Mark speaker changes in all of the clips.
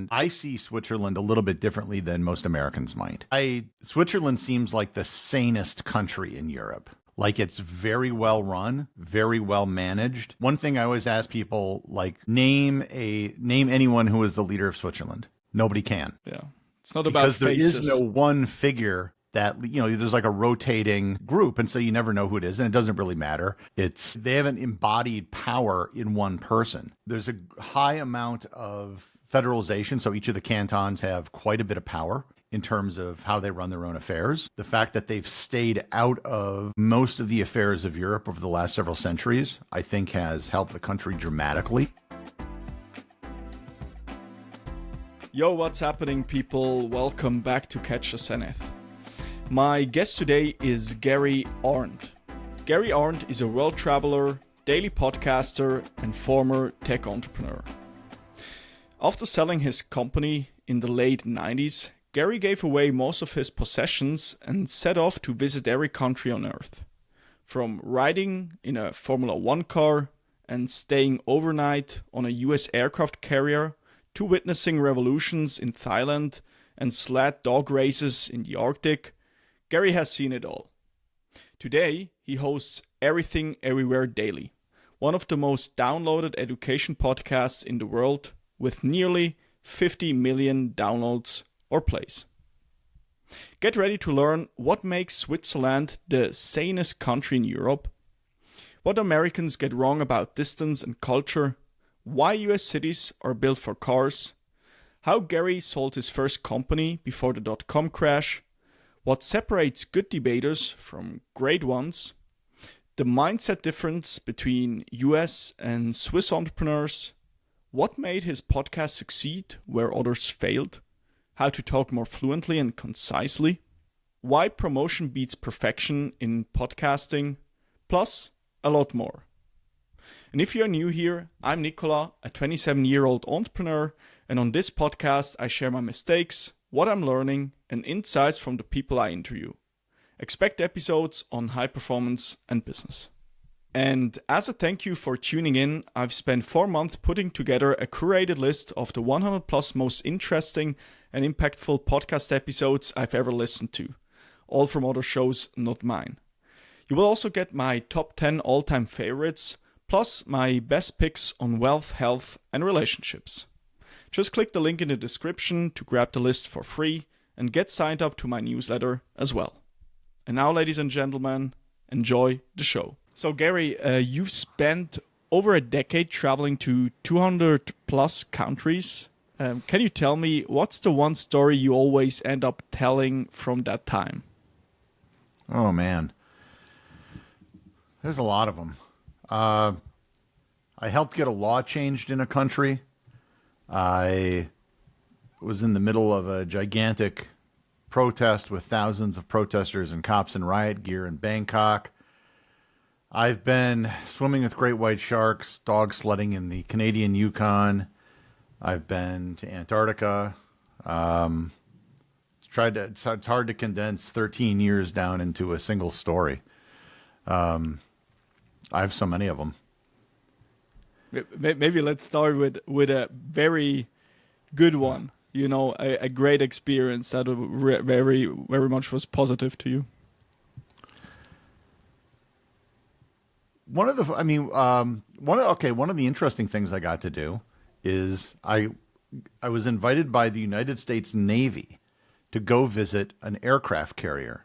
Speaker 1: And I see Switzerland a little bit differently than most Americans might. Switzerland seems like the sanest country in Europe. Like, it's very well run, very well managed. One thing I always ask people, like, name anyone who is the leader of Switzerland. Nobody can.
Speaker 2: Yeah. It's not about faces.
Speaker 1: Because there is no one figure that, there's like a rotating group, and so you never know who it is, and it doesn't really matter. They haven't embodied power in one person. There's a high amount of federalization, so each of the cantons have quite a bit of power in terms of how they run their own affairs. The fact that they've stayed out of most of the affairs of Europe over the last several centuries, I think, has helped the country dramatically.
Speaker 2: Yo, what's happening, people? Welcome back to Catch the Zenith. My guest today is Gary Arndt. Gary Arndt is a world traveler, daily podcaster, and former tech entrepreneur. After selling his company in the late 90s, Gary gave away most of his possessions and set off to visit every country on Earth. From riding in a Formula One car and staying overnight on a US aircraft carrier to witnessing revolutions in Thailand and sled dog races in the Arctic, Gary has seen it all. Today, he hosts Everything Everywhere Daily, one of the most downloaded education podcasts in the world, with nearly 50 million downloads or plays. Get ready to learn what makes Switzerland the sanest country in Europe, what Americans get wrong about distance and culture, why US cities are built for cars, how Gary sold his first company before the dot-com crash, what separates good debaters from great ones, the mindset difference between US and Swiss entrepreneurs, what made his podcast succeed where others failed, how to talk more fluently and concisely, why promotion beats perfection in podcasting, plus a lot more. And if you're new here, I'm Nicola, a 27-year-old entrepreneur, and on this podcast I share my mistakes, what I'm learning, and insights from the people I interview. Expect episodes on high performance and business. And as a thank you for tuning in, I've spent 4 months putting together a curated list of the 100 plus most interesting and impactful podcast episodes I've ever listened to, all from other shows, not mine. You will also get my top 10 all-time favorites, plus my best picks on wealth, health, and relationships. Just click the link in the description to grab the list for free and get signed up to my newsletter as well. And now, ladies and gentlemen, enjoy the show. So Gary, you've spent over a decade traveling to 200 plus countries. Can you tell me what's the one story you always end up telling from that time?
Speaker 1: Oh, man. There's a lot of them. I helped get a law changed in a country. I was in the middle of a gigantic protest with thousands of protesters and cops in riot gear in Bangkok. I've been swimming with great white sharks, dog sledding in the Canadian Yukon. I've been to Antarctica. It's hard to condense 13 years down into a single story. I have so many of them.
Speaker 2: Maybe let's start with a very good one. You know, a great experience that very, very much was positive to you.
Speaker 1: One of the interesting things I got to do is I was invited by the United States Navy to go visit an aircraft carrier.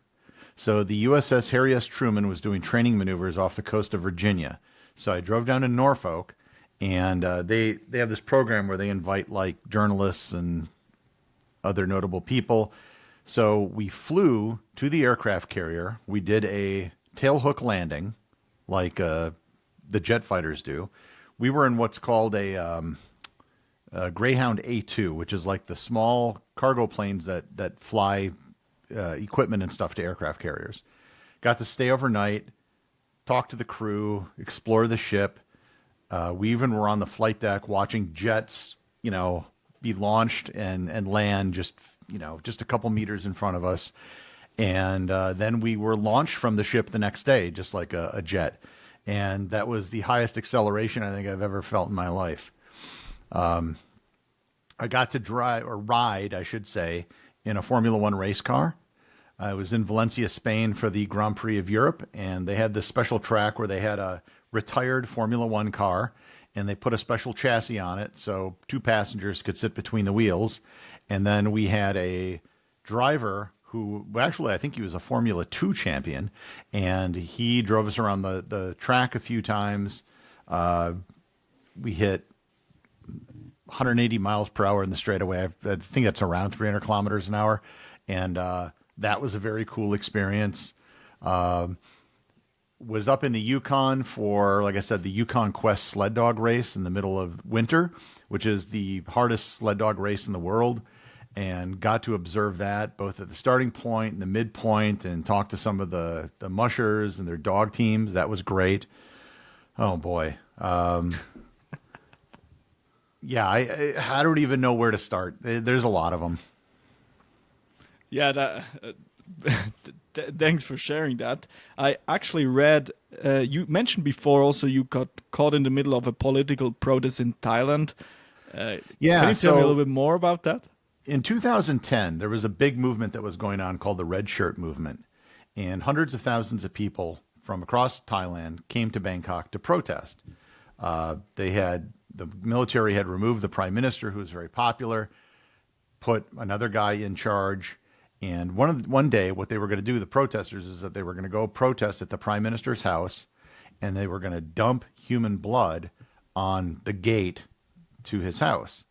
Speaker 1: So the USS Harry S. Truman was doing training maneuvers off the coast of Virginia. So I drove down to Norfolk, and they have this program where they invite like journalists and other notable people. So we flew to the aircraft carrier. We did a tailhook landing, like the jet fighters do. We were in what's called a Greyhound A2, which is like the small cargo planes that fly equipment and stuff to aircraft carriers. Got to stay overnight, talk to the crew, explore the ship. We even were on the flight deck watching jets, be launched and land just a couple meters in front of us. And then we were launched from the ship the next day, just like a jet. And that was the highest acceleration I think I've ever felt in my life. I got to drive or ride, I should say, in a Formula One race car. I was in Valencia, Spain for the Grand Prix of Europe, and they had this special track where they had a retired Formula One car, and they put a special chassis on it so two passengers could sit between the wheels. And then we had a driver who, well, actually, I think he was a Formula 2 champion, and he drove us around the track a few times. We hit 180 miles per hour in the straightaway. I think that's around 300 kilometers an hour. And that was a very cool experience. Was up in the Yukon for, like I said, the Yukon Quest sled dog race in the middle of winter, which is the hardest sled dog race in the world. And got to observe that both at the starting point and the midpoint and talk to some of the mushers and their dog teams. That was great. Oh, boy. Yeah, I don't even know where to start. There's a lot of them.
Speaker 2: Yeah, thanks for sharing that. I actually read, you mentioned before also you got caught in the middle of a political protest in Thailand.
Speaker 1: Yeah,
Speaker 2: can you tell me a little bit more about that?
Speaker 1: In 2010, there was a big movement that was going on called the Red Shirt Movement. And hundreds of thousands of people from across Thailand came to Bangkok to protest. The military had removed the prime minister, who was very popular, put another guy in charge. And one day, what they were going to do, the protesters, is that they were going to go protest at the prime minister's house, and they were going to dump human blood on the gate to his house.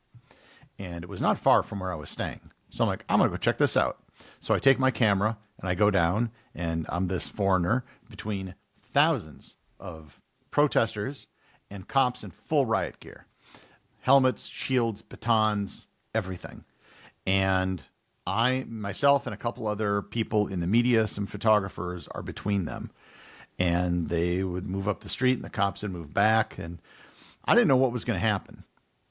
Speaker 1: And it was not far from where I was staying. So I'm like, I'm going to go check this out. So I take my camera and I go down, and I'm this foreigner between thousands of protesters and cops in full riot gear. Helmets, shields, batons, everything. And I, myself, and a couple other people in the media, some photographers, are between them. And they would move up the street and the cops would move back. And I didn't know what was going to happen.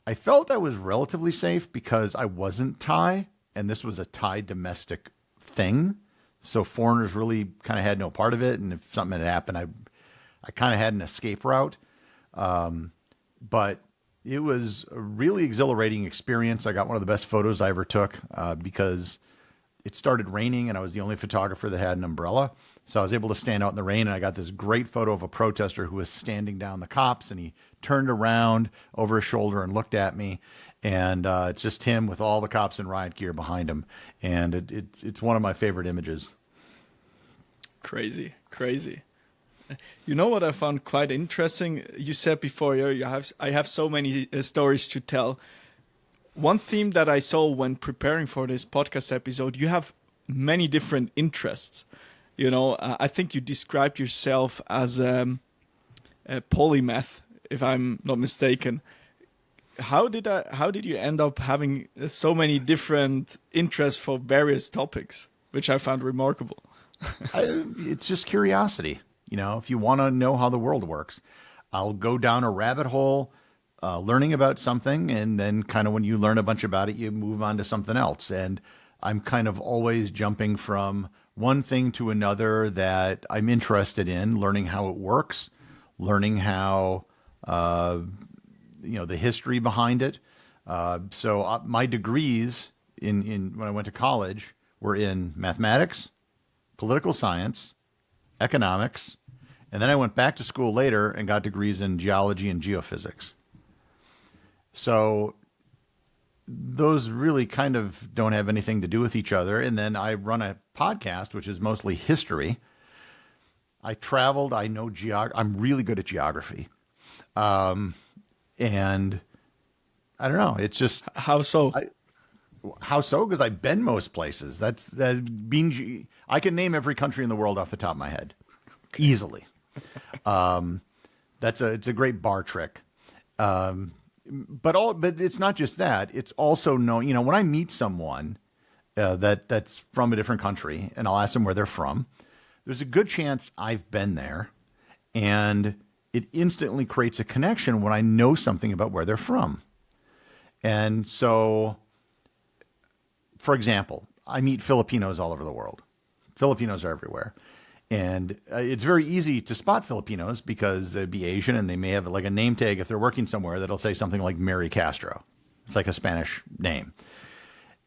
Speaker 1: I felt I was relatively safe because I wasn't Thai, and this was a Thai domestic thing. So foreigners really kind of had no part of it. And if something had happened, I kind of had an escape route. But it was a really exhilarating experience. I got one of the best photos I ever took because it started raining and I was the only photographer that had an umbrella. So I was able to stand out in the rain, and I got this great photo of a protester who was standing down the cops, and he turned around over his shoulder and looked at me. And it's just him with all the cops in riot gear behind him. And it's one of my favorite images.
Speaker 2: Crazy. You know what I found quite interesting? You said before, I have so many stories to tell. One theme that I saw when preparing for this podcast episode, you have many different interests. You know, I think you described yourself as a polymath, if I'm not mistaken. How did you end up having so many different interests for various topics, which I found remarkable?
Speaker 1: It's just curiosity. You know, if you want to know how the world works, I'll go down a rabbit hole learning about something, and then kind of when you learn a bunch about it, you move on to something else. And I'm kind of always jumping from one thing to another that I'm interested in, learning how it works, learning how, the history behind it. So my degrees in when I went to college were in mathematics, political science, economics, and then I went back to school later and got degrees in geology and geophysics. So those really kind of don't have anything to do with each other. And then I run a podcast, which is mostly history. I traveled. I know I'm really good at geography. And I don't know. It's just
Speaker 2: how so?
Speaker 1: How so? Because I've been most places. I can name every country in the world off the top of my head, easily. It's a great bar trick. But it's not just that. It's also knowing. You know, when I meet someone that's from a different country, and I'll ask them where they're from, there's a good chance I've been there, and it instantly creates a connection when I know something about where they're from. And so, for example, I meet Filipinos all over the world. Filipinos are everywhere. And it's very easy to spot Filipinos because they'd be Asian and they may have like a name tag if they're working somewhere that'll say something like Mary Castro. It's like a Spanish name.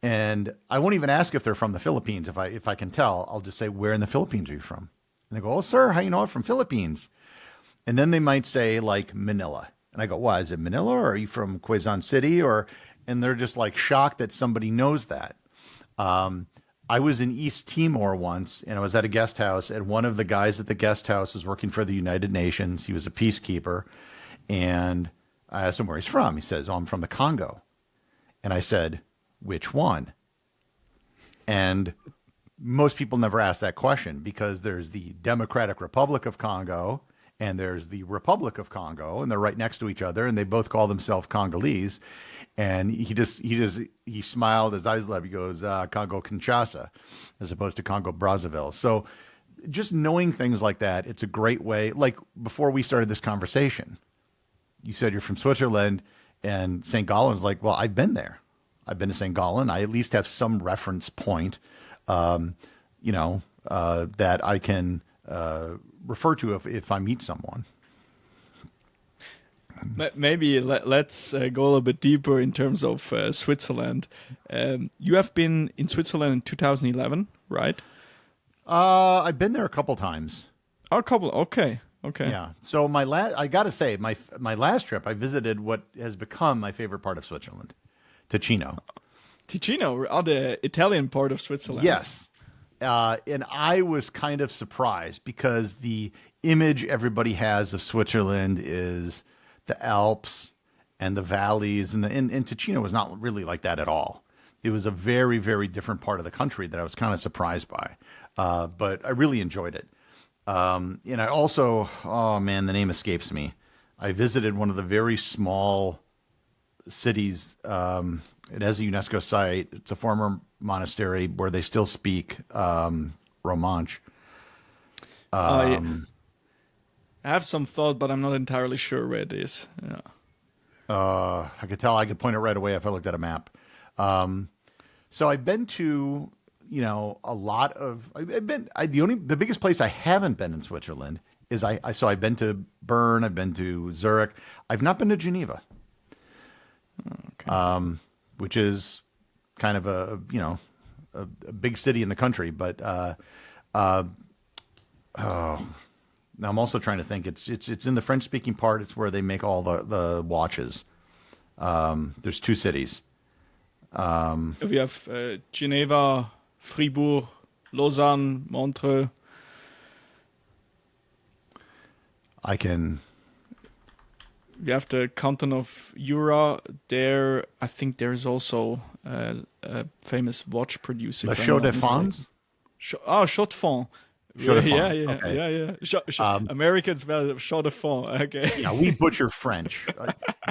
Speaker 1: And I won't even ask if they're from the Philippines. If I can tell, I'll just say, where in the Philippines are you from? And they go, oh, sir, how you know I'm from Philippines? And then they might say like Manila. And I go, why, is it Manila, or are you from Quezon City? And they're just like shocked that somebody knows that. I was in East Timor once, and I was at a guest house, and one of the guys at the guest house was working for the United Nations. He was a peacekeeper. And I asked him where he's from. He says, oh, I'm from the Congo. And I said, which one? And most people never ask that question, because there's the Democratic Republic of Congo and there's the Republic of Congo, and they're right next to each other, and they both call themselves Congolese. And he smiled, his eyes lit up. He goes, Congo Kinshasa, as opposed to Congo Brazzaville. So just knowing things like that, it's a great way. Like before we started this conversation, you said you're from Switzerland, and St. Gallen's like, well, I've been there. I've been to St. Gallen. I at least have some reference point, that I can refer to if I meet someone.
Speaker 2: Maybe let's go a little bit deeper in terms of Switzerland. You have been in Switzerland in 2011, right?
Speaker 1: I've been there a couple times.
Speaker 2: Oh, a couple. Okay.
Speaker 1: Yeah. So I got to say, my last trip, I visited what has become my favorite part of Switzerland, Ticino.
Speaker 2: Ticino, the Italian part of Switzerland.
Speaker 1: Yes. And I was kind of surprised, because the image everybody has of Switzerland is the Alps and the valleys, and Ticino was not really like that at all. It was a very, very different part of the country that I was kind of surprised by. But I really enjoyed it. And I also, oh man, the name escapes me. I visited one of the very small cities. It has a UNESCO site. It's a former monastery where they still speak Romansh.
Speaker 2: Yeah. I have some thought, but I'm not entirely sure where it is. Yeah.
Speaker 1: I could tell. I could point it right away if I looked at a map. So I've been to, a lot of. The biggest place I haven't been in Switzerland is So I've been to Bern. I've been to Zurich. I've not been to Geneva.
Speaker 2: Okay.
Speaker 1: Which is kind of a big city in the country, but now I'm also trying to think. It's in the French speaking part. It's where they make all the watches. There's two cities.
Speaker 2: We have Geneva, Fribourg, Lausanne, Montreux. We have the canton of Jura. There, I think there's also a famous watch producer.
Speaker 1: La Chaux de Fonds?
Speaker 2: Chaux de Fonds.
Speaker 1: Chaux de Fonds.
Speaker 2: Yeah. Americans spell Chaux de Fonds. Okay.
Speaker 1: Yeah, we butcher French.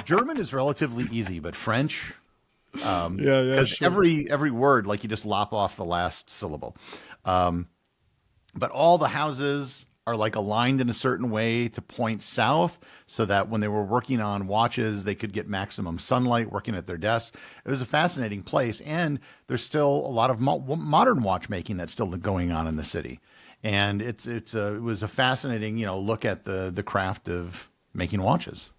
Speaker 1: German is relatively easy, but French, because
Speaker 2: sure.
Speaker 1: every word, like, you just lop off the last syllable. But all the houses are like aligned in a certain way to point south, so that when they were working on watches, they could get maximum sunlight working at their desks. It was a fascinating place, and there's still a lot of modern watchmaking that's still going on in the city. And it was a fascinating, look at the craft of making watches.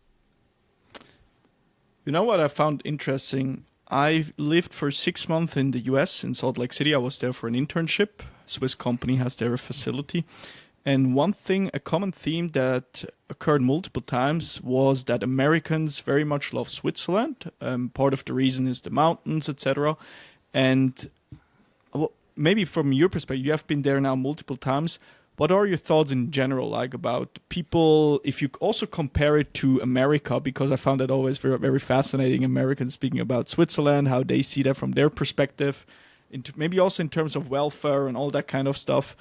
Speaker 2: You know what I found interesting? I lived for 6 months in the US, in Salt Lake City. I was there for an internship. Swiss company has their facility. And one thing, a common theme that occurred multiple times, was that Americans very much love Switzerland. Part of the reason is the mountains, etc. And maybe from your perspective, you have been there now multiple times. What are your thoughts in general, like, about people, if you also compare it to America, because I found that always very, very fascinating, Americans speaking about Switzerland, how they see that from their perspective, maybe also in terms of welfare and all that kind of stuff.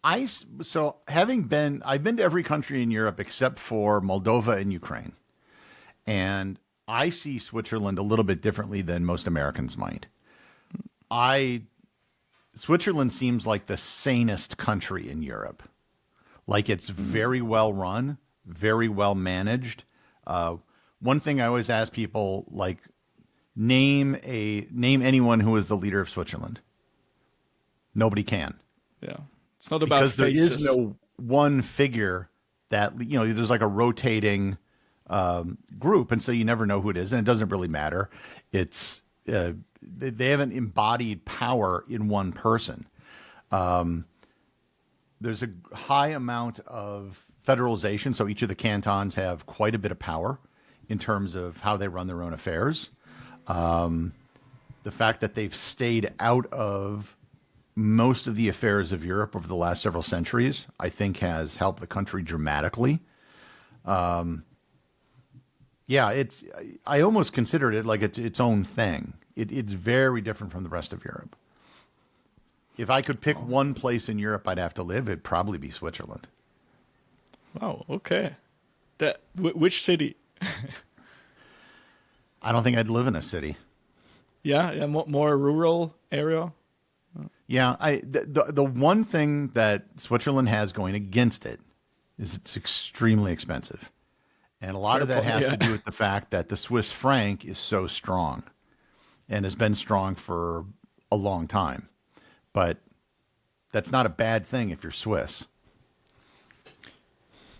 Speaker 1: I've been to every country in Europe except for Moldova and Ukraine. And I see Switzerland a little bit differently than most Americans might. Switzerland seems like the sanest country in Europe. Like, it's very well run, very well managed. One thing I always ask people, like, name anyone who is the leader of Switzerland. Nobody can.
Speaker 2: Yeah. It's not about
Speaker 1: because
Speaker 2: faces.
Speaker 1: There is no one figure that, there's like a rotating group, and so you never know who it is, and it doesn't really matter. It's they haven't embodied power in one person. There's a high amount of federalization, so each of the cantons have quite a bit of power in terms of how they run their own affairs. The fact that they've stayed out of most of the affairs of Europe over the last several centuries, I think, has helped the country dramatically. I almost considered it like it's its own thing. It's very different from the rest of Europe. If I could pick one place in Europe I'd have to live, it'd probably be Switzerland.
Speaker 2: Wow. Okay. Which city?
Speaker 1: I don't think I'd live in a city.
Speaker 2: Yeah, more rural area.
Speaker 1: Yeah, the one thing that Switzerland has going against it is it's extremely expensive. And a lot of that has to do with the fact that the Swiss franc is so strong and has been strong for a long time. But that's not a bad thing if you're Swiss.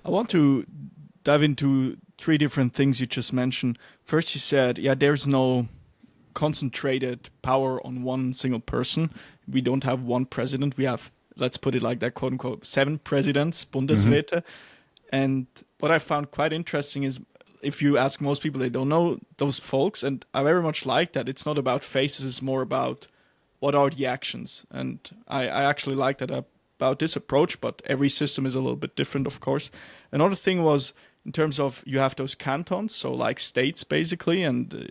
Speaker 2: I want to dive into three different things you just mentioned. First, you said, there's no concentrated power on one single person. We don't have one president. We have, let's put it like that, quote unquote, 7 presidents, Bundesräte. Mm-hmm. And what I found quite interesting is if you ask most people, they don't know those folks. And I very much like that. It's not about faces, it's more about what are the actions. And I actually like that about this approach, but every system is a little bit different, of course. Another thing was in terms of you have those cantons, so like states basically, and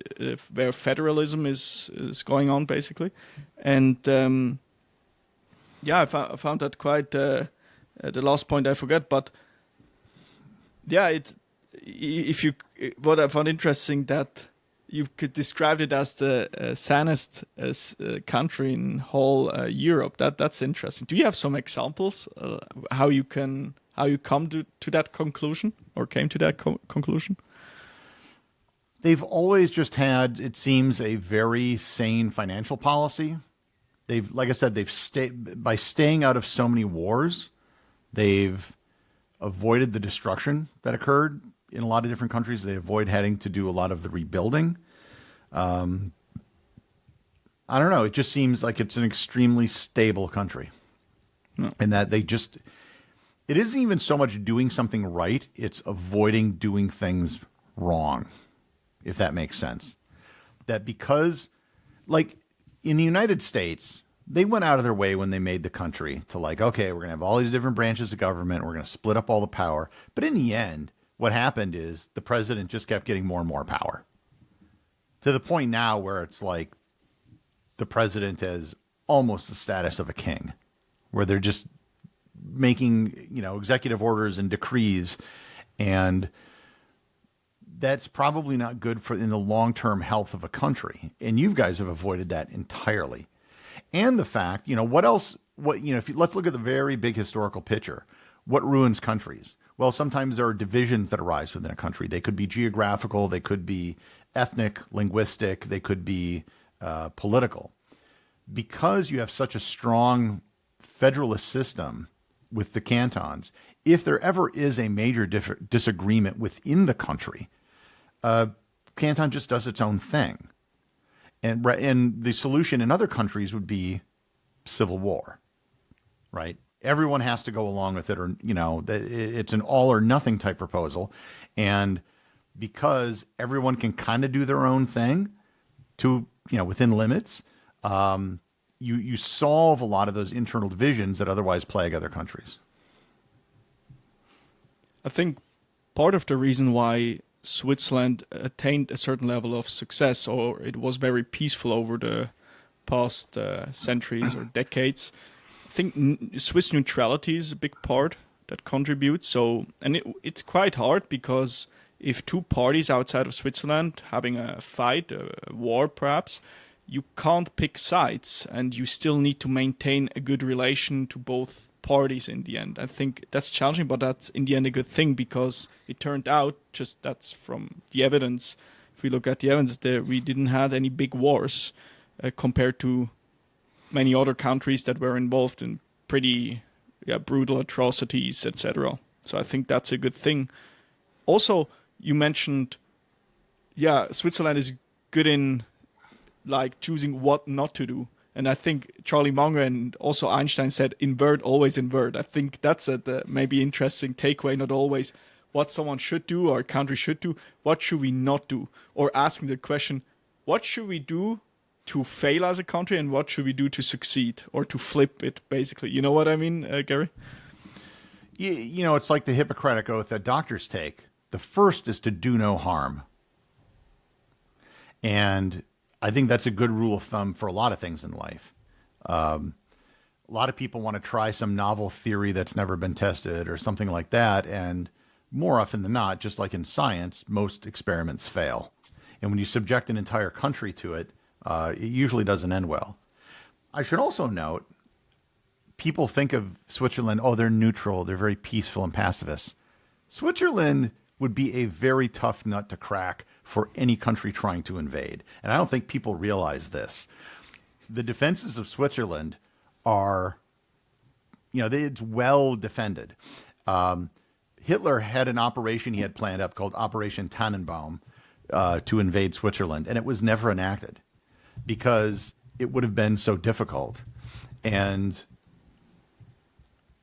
Speaker 2: where federalism is going on basically. And I found that quite the last point I forget, but what I found interesting that you could describe it as the sanest country in whole Europe. That's interesting. Do you have some examples how you come to that conclusion or came to that conclusion?
Speaker 1: They've always just had, it seems, a very sane financial policy. Like I said, by staying out of so many wars, they've avoided the destruction that occurred in a lot of different countries. They avoid having to do a lot of the rebuilding. I don't know. It just seems like it's an extremely stable country. No. And that it isn't even so much doing something right. It's avoiding doing things wrong, if that makes sense. That because, like in the United States, they went out of their way when they made the country to okay, we're going to have all these different branches of government. We're going to split up all the power. But in the end, what happened is the president just kept getting more and more power to the point now where it's like the president has almost the status of a king, where they're just making, executive orders and decrees. And that's probably not good in the long-term health of a country. And you guys have avoided that entirely. And the fact, let's look at the very big historical picture. What ruins countries? Well, sometimes there are divisions that arise within a country. They could be geographical, they could be ethnic, linguistic, they could be political. Because you have such a strong federalist system with the cantons, if there ever is a major disagreement within the country, canton just does its own thing. And the solution in other countries would be civil war, right? Everyone has to go along with it, or it's an all or nothing type proposal. And because everyone can kind of do their own thing to within limits, you solve a lot of those internal divisions that otherwise plague other countries.
Speaker 2: I think part of the reason why Switzerland attained a certain level of success, or it was very peaceful over the past centuries or decades, I think Swiss neutrality is a big part that contributes. So, and it's quite hard because if two parties outside of Switzerland having a fight, a war perhaps, you can't pick sides, and you still need to maintain a good relation to both parties in the end. I think that's challenging, but that's in the end a good thing, because it turned out, just that's from the evidence, if we look at the evidence, we didn't have any big wars compared to many other countries that were involved in pretty brutal atrocities, etc. So I think that's a good thing. Also, you mentioned, Switzerland is good in like choosing what not to do. And I think Charlie Munger and also Einstein said, invert, always invert. I think that's a maybe interesting takeaway, not always what someone should do or a country should do. What should we not do? Or asking the question, what should we do to fail as a country and what should we do to succeed or to flip it, basically? You know what I mean, Gary?
Speaker 1: You know, it's like the Hippocratic Oath that doctors take. The first is to do no harm. And I think that's a good rule of thumb for a lot of things in life. A lot of people want to try some novel theory that's never been tested or something like that. And more often than not, just like in science, most experiments fail. And when you subject an entire country to it, it usually doesn't end well. I should also note, people think of Switzerland, oh, they're neutral, they're very peaceful and pacifist. Switzerland would be a very tough nut to crack for any country trying to invade. And I don't think people realize this. The defenses of Switzerland are, it's well defended. Hitler had an operation he had planned up called Operation Tannenbaum to invade Switzerland, and it was never enacted because it would have been so difficult. And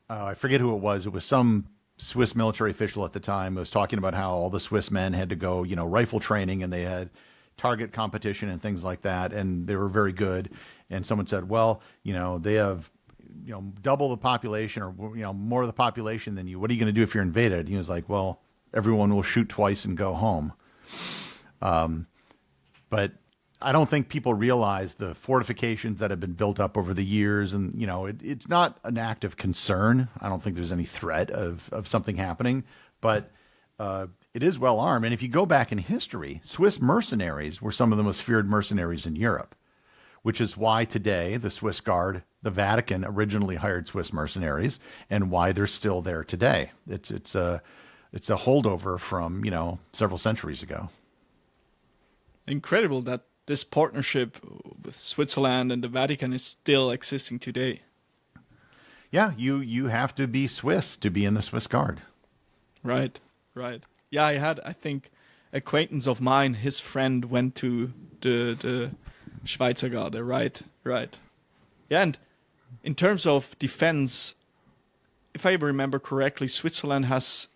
Speaker 1: I forget who it was. It was some Swiss military official at the time who was talking about how all the Swiss men had to go, rifle training, and they had target competition and things like that, and they were very good. And someone said, well, they have, double the population or, more of the population than you. What are you going to do if you're invaded? And he was like, well, everyone will shoot twice and go home. But I don't think people realize the fortifications that have been built up over the years. And, it's not an act of concern. I don't think there's any threat of something happening, but it is well armed. And if you go back in history, Swiss mercenaries were some of the most feared mercenaries in Europe, which is why today the Swiss Guard, the Vatican originally hired Swiss mercenaries, and why they're still there today. It's a holdover from, several centuries ago.
Speaker 2: Incredible that this partnership with Switzerland and the Vatican is still existing today.
Speaker 1: Yeah, you have to be Swiss to be in the Swiss Guard.
Speaker 2: Right. Yeah, I think, acquaintance of mine, his friend went to the Schweizer Garde, right. Yeah, and in terms of defense, if I remember correctly, Switzerland has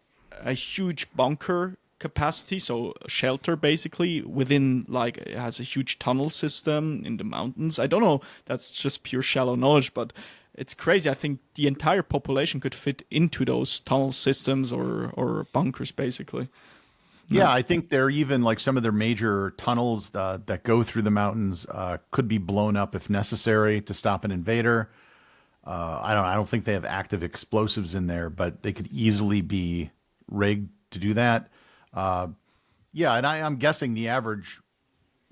Speaker 2: a huge bunker capacity, so shelter basically within, like, it has a huge tunnel system in the mountains. I don't know, that's just pure shallow knowledge, but it's crazy. I think the entire population could fit into those tunnel systems or bunkers basically.
Speaker 1: Yeah, I think they're even like some of their major tunnels that go through the mountains could be blown up if necessary to stop an invader. I don't think they have active explosives in there, but they could easily be rigged to do that. Yeah, and I'm guessing the average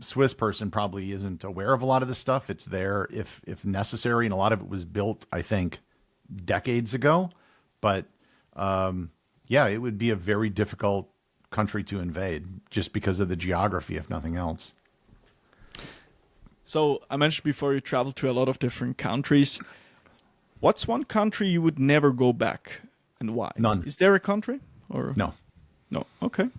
Speaker 1: Swiss person probably isn't aware of a lot of this stuff. It's there if necessary, and a lot of it was built, I think, decades ago. But yeah, it would be a very difficult country to invade just because of the geography, if nothing else.
Speaker 2: So I mentioned before you travel to a lot of different countries. What's one country you would never go back, and why?
Speaker 1: None.
Speaker 2: Is there a country? Or
Speaker 1: No.
Speaker 2: Okay.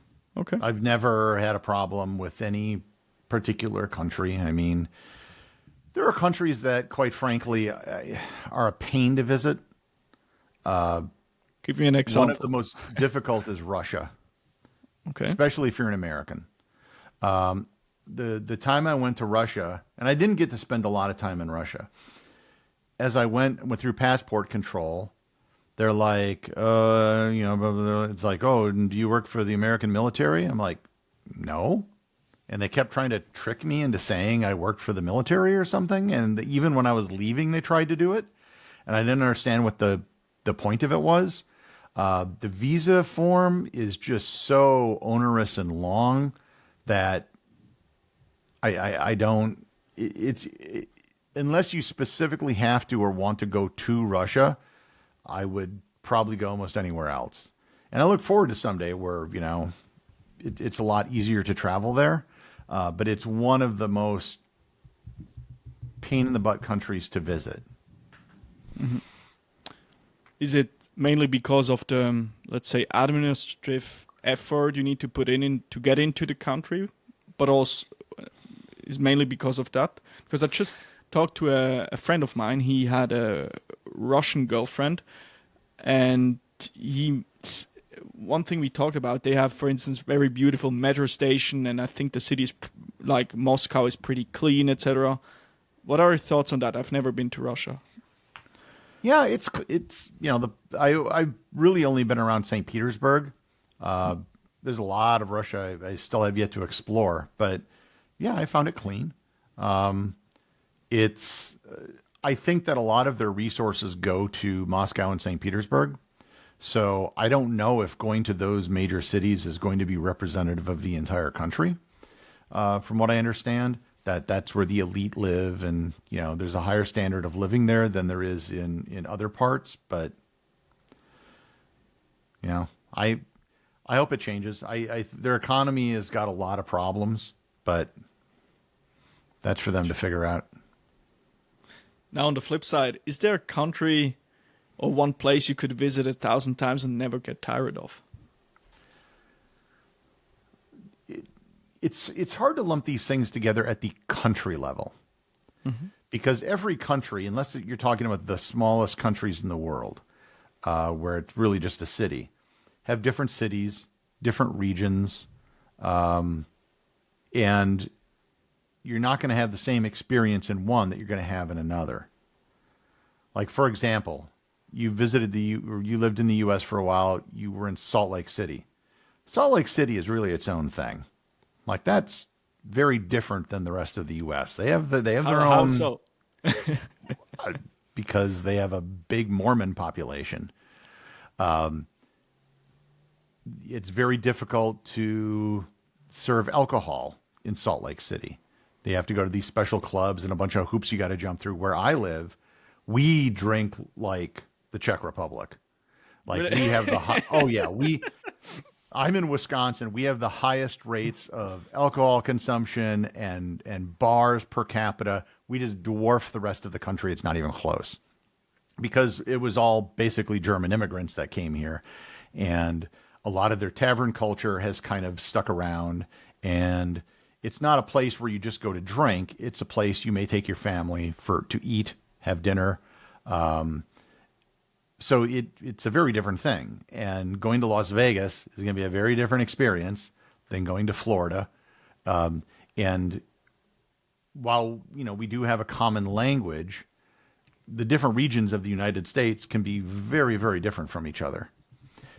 Speaker 1: I've never had a problem with any particular country. I mean, there are countries that, quite frankly, are a pain to visit.
Speaker 2: Give me an example.
Speaker 1: One of the most difficult is Russia.
Speaker 2: Okay.
Speaker 1: Especially if you're an American. The time I went to Russia, and I didn't get to spend a lot of time in Russia. As I went through passport control, they're like, it's like, oh, do you work for the American military? I'm like, no. And they kept trying to trick me into saying I worked for the military or something. And even when I was leaving, they tried to do it. And I didn't understand what the point of it was. The visa form is just so onerous and long that I don't, unless you specifically have to or want to go to Russia, I would probably go almost anywhere else. And I look forward to someday where, it's a lot easier to travel there. But it's one of the most pain in the butt countries to visit.
Speaker 2: Mm-hmm. Is it mainly because of the, let's say, administrative effort you need to put in to get into the country, but also is mainly because of that. Because I just talked to a friend of mine. He had a Russian girlfriend, and one thing we talked about, they have, for instance, very beautiful metro station, and I think the city is like Moscow is pretty clean, etc. What are your thoughts on that? I've never been to Russia.
Speaker 1: Yeah, it's I've really only been around St. Petersburg. There's a lot of Russia I still have yet to explore, but yeah, I found it clean. It's I think that a lot of their resources go to Moscow and St. Petersburg. So I don't know if going to those major cities is going to be representative of the entire country. From what I understand, that's where the elite live, and there's a higher standard of living there than there is in other parts. But I hope it changes. Their economy has got a lot of problems, but that's for them to figure out.
Speaker 2: Now, on the flip side, is there a country or one place you could visit 1,000 times and never get tired of?
Speaker 1: It's hard to lump these things together at the country level, because every country, unless you're talking about the smallest countries in the world, where it's really just a city, have different cities, different regions, and you're not going to have the same experience in one that you're going to have in another. Like, for example, you lived in the U.S. for a while. You were in Salt Lake City. Salt Lake City is really its own thing. Like, that's very different than the rest of the U.S. They have their own.
Speaker 2: How so?
Speaker 1: Because they have a big Mormon population. It's very difficult to serve alcohol in Salt Lake City. They have to go to these special clubs and a bunch of hoops you got to jump through. Where I live, we drink like the Czech Republic. Like,
Speaker 2: Really?
Speaker 1: we have I'm in Wisconsin. We have the highest rates of alcohol consumption and bars per capita. We just dwarf the rest of the country. It's not even close, because it was all basically German immigrants that came here, and a lot of their tavern culture has kind of stuck around. And it's not a place where you just go to drink. It's a place you may take your family to eat, have dinner. So it's a very different thing. And going to Las Vegas is going to be a very different experience than going to Florida. And while, we do have a common language, the different regions of the United States can be very, very different from each other.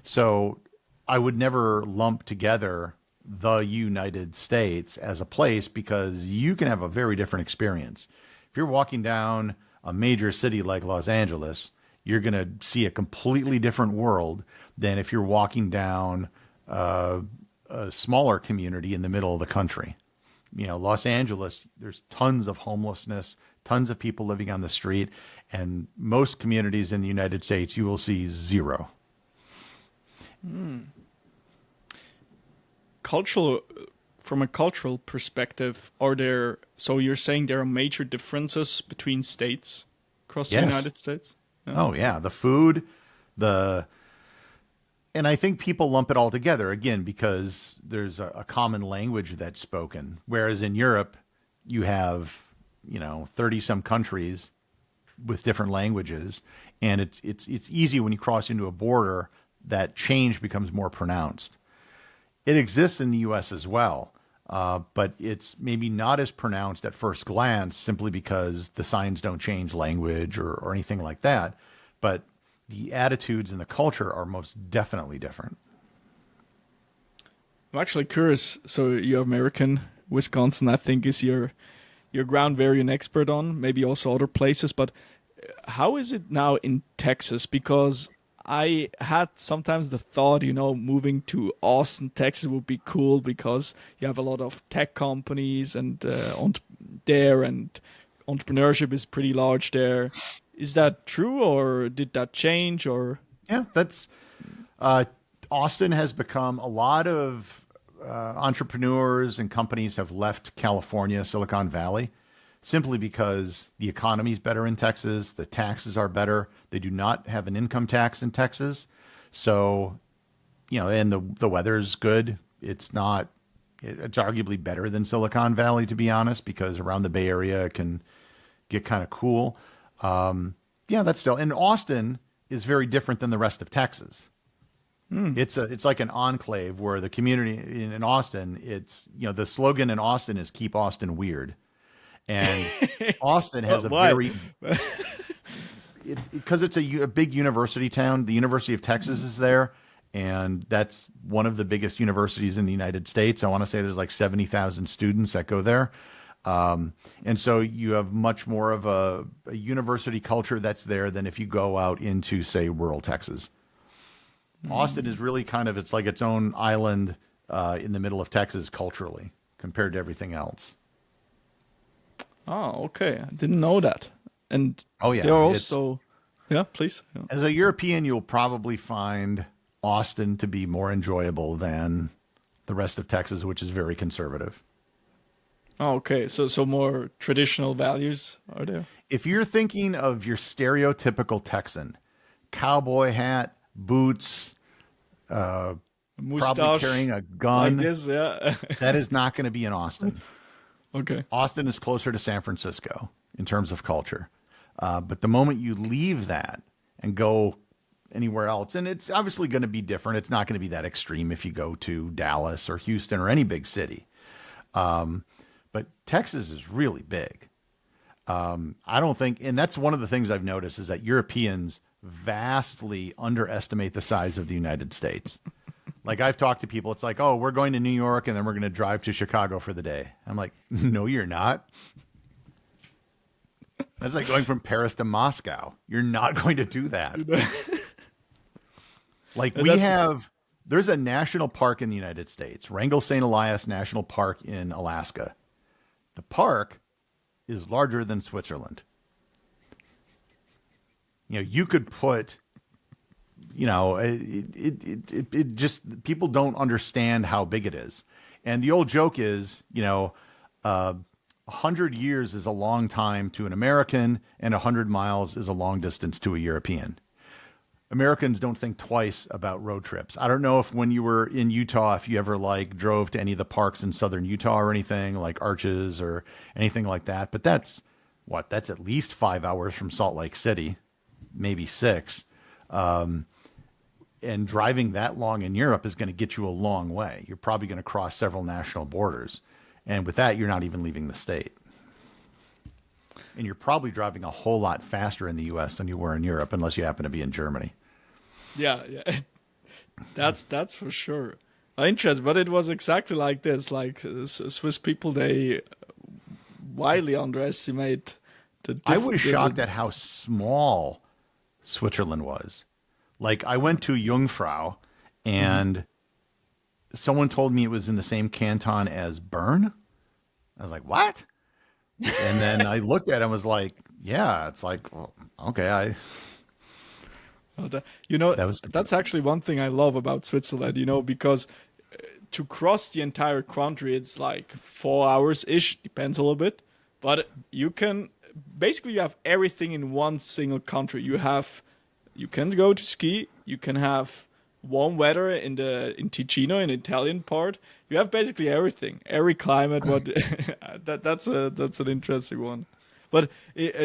Speaker 1: So I would never lump together the United States as a place, because you can have a very different experience. If you're walking down a major city like Los Angeles, you're going to see a completely different world than if you're walking down a smaller community in the middle of the country. Los Angeles, there's tons of homelessness, tons of people living on the street, and most communities in the United States, you will see zero.
Speaker 2: From a cultural perspective, so you're saying there are major differences between states across the United States? Yeah.
Speaker 1: Oh yeah, the food, and I think people lump it all together again because there's a common language that's spoken. Whereas in Europe, you have 30 some countries with different languages, and it's easy when you cross into a border that change becomes more pronounced. It exists in the U.S. as well, but it's maybe not as pronounced at first glance, simply because the signs don't change language or anything like that. But the attitudes and the culture are most definitely different.
Speaker 2: I'm actually curious. So you're American. Wisconsin, I think, is your ground where you're an expert on. Maybe also other places. But how is it now in Texas? Because I had sometimes the thought, moving to Austin, Texas would be cool because you have a lot of tech companies and there, and entrepreneurship is pretty large there. Is that true, or did that change? Or
Speaker 1: yeah, that's Austin has become a lot of entrepreneurs and companies have left California, Silicon Valley, simply because the economy is better in Texas, the taxes are better. They do not have an income tax in Texas. So and the weather's good. It's not. It's arguably better than Silicon Valley, to be honest, because around the Bay Area it can get kind of cool. That's still. And Austin is very different than the rest of Texas. It's like an enclave where the community in Austin, the slogan in Austin is "Keep Austin Weird," and Austin has because it's a big university town. The University of Texas is there, and that's one of the biggest universities in the United States. I want to say there's like 70,000 students that go there. And so you have much more of a university culture that's there than if you go out into, say, rural Texas. Austin is really it's like its own island in the middle of Texas culturally compared to everything else.
Speaker 2: Oh, okay. I didn't know that. And
Speaker 1: oh yeah,
Speaker 2: they're also please. Yeah.
Speaker 1: As a European, you'll probably find Austin to be more enjoyable than the rest of Texas, which is very conservative.
Speaker 2: Oh, okay. So more traditional values are there.
Speaker 1: If you're thinking of your stereotypical Texan, cowboy hat, boots, probably carrying a gun,
Speaker 2: like this, yeah.
Speaker 1: that is not going to be in Austin.
Speaker 2: Okay.
Speaker 1: Austin is closer to San Francisco in terms of culture. But the moment you leave that and go anywhere else, and it's obviously going to be different. It's not going to be that extreme if you go to Dallas or Houston or any big city. But Texas is really big. I don't think, and that's one of the things I've noticed is that Europeans vastly underestimate the size of the United States. Like I've talked to people, it's like, oh, we're going to New York and then we're going to drive to Chicago for the day. I'm like, no, you're not. That's like going from Paris to Moscow. You're not going to do that. Like there's a national park in the United States, Wrangell St. Elias National Park in Alaska. The park is larger than Switzerland. You could put, it just, people don't understand how big it is. And the old joke is, 100 years is a long time to an American and 100 miles is a long distance to a European. Americans don't think twice about road trips. I don't know if when you were in Utah, if you ever drove to any of the parks in southern Utah or anything like Arches or anything like that. But that's at least 5 hours from Salt Lake City, maybe 6. And driving that long in Europe is going to get you a long way. You're probably going to cross several national borders. And with that, you're not even leaving the state. And you're probably driving a whole lot faster in the U.S. than you were in Europe, unless you happen to be in Germany.
Speaker 2: Yeah. That's for sure. Interesting, but it was exactly like this. Like Swiss people, they widely underestimate the.
Speaker 1: I was shocked at how small Switzerland was. Like I went to Jungfrau, and someone told me it was in the same canton as Bern. I was like, what? And then I looked at it and was like, yeah, it's like, well, okay.
Speaker 2: That's actually one thing I love about Switzerland, because to cross the entire country, it's like 4 hours-ish, depends a little bit. But you have everything in one single country. You can go to ski, you can have warm weather in Ticino, in the Italian part. You have basically everything, every climate. That's an interesting one. But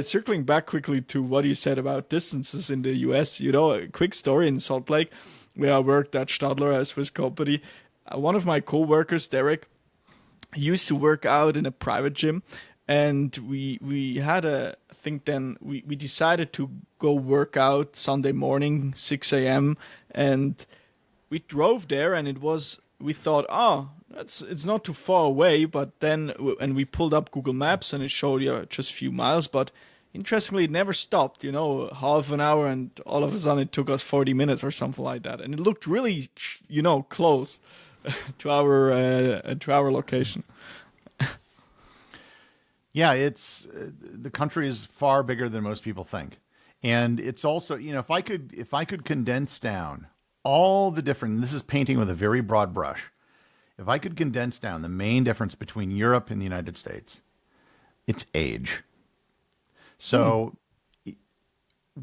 Speaker 2: circling back quickly to what you said about distances in the US, a quick story in Salt Lake, where I worked at Stadler, a Swiss company. One of my co-workers, Derek, he used to work out in a private gym, and we had we decided to go work out Sunday morning, 6 a.m. and we drove there, and we thought, it's not too far away, but then, and we pulled up Google Maps and it showed just a few miles, but interestingly, it never stopped, half an hour, and all of a sudden it took us 40 minutes or something like that. And it looked really, close to our location.
Speaker 1: Yeah, the country is far bigger than most people think. And it's also, if I could condense down all the different, this is painting with a very broad brush. If I could condense down the main difference between Europe and the United States, it's age. So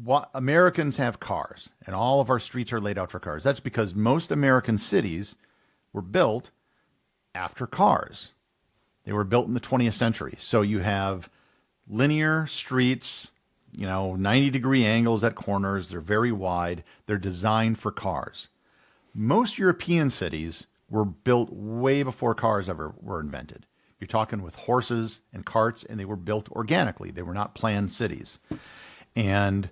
Speaker 1: what Americans have cars, and all of our streets are laid out for cars. That's because most American cities were built after cars. They were built in the 20th century. So you have linear streets, 90-degree angles at corners. They're very wide. They're designed for cars. Most European cities were built way before cars ever were invented. You're talking with horses and carts, and they were built organically. They were not planned cities. And,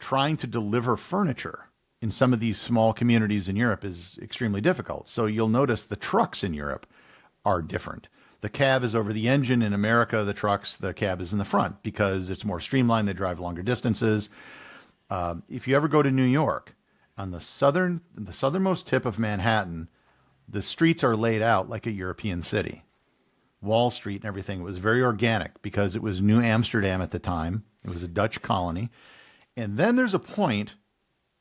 Speaker 1: trying to deliver furniture in some of these small communities in Europe is extremely difficult. So you'll notice the trucks in Europe are different. The cab is over the engine. In America, the cab is in the front because it's more streamlined. They drive longer distances. If you ever go to New York, on the southernmost tip of Manhattan, the streets are laid out like a European city. Wall Street and everything was very organic because it was New Amsterdam at the time. It was a Dutch colony. And then there's a point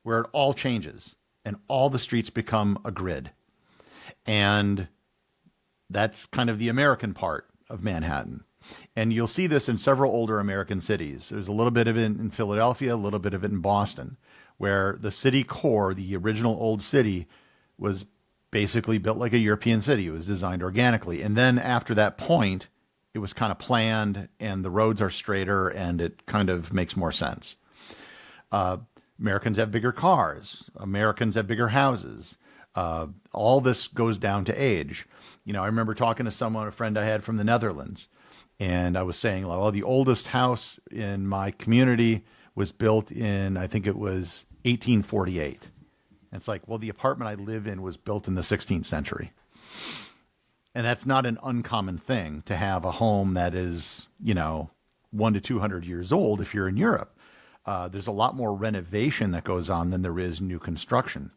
Speaker 1: where it all changes and all the streets become a grid. And that's kind of the American part of Manhattan. And you'll see this in several older American cities. There's a little bit of it in Philadelphia, a little bit of it in Boston, where the city core, the original old city, was basically built like a European city. It was designed organically. And then after that point, it was kind of planned and the roads are straighter and it kind of makes more sense. Americans have bigger cars. Americans have bigger houses. All this goes down to age. I remember talking to a friend I had from the Netherlands, and I was saying, well, the oldest house in my community was built in, I think it was 1848. And it's like, well, the apartment I live in was built in the 16th century. And that's not an uncommon thing to have a home that is, 1 to 200 years old if you're in Europe. There's a lot more renovation that goes on than there is new construction.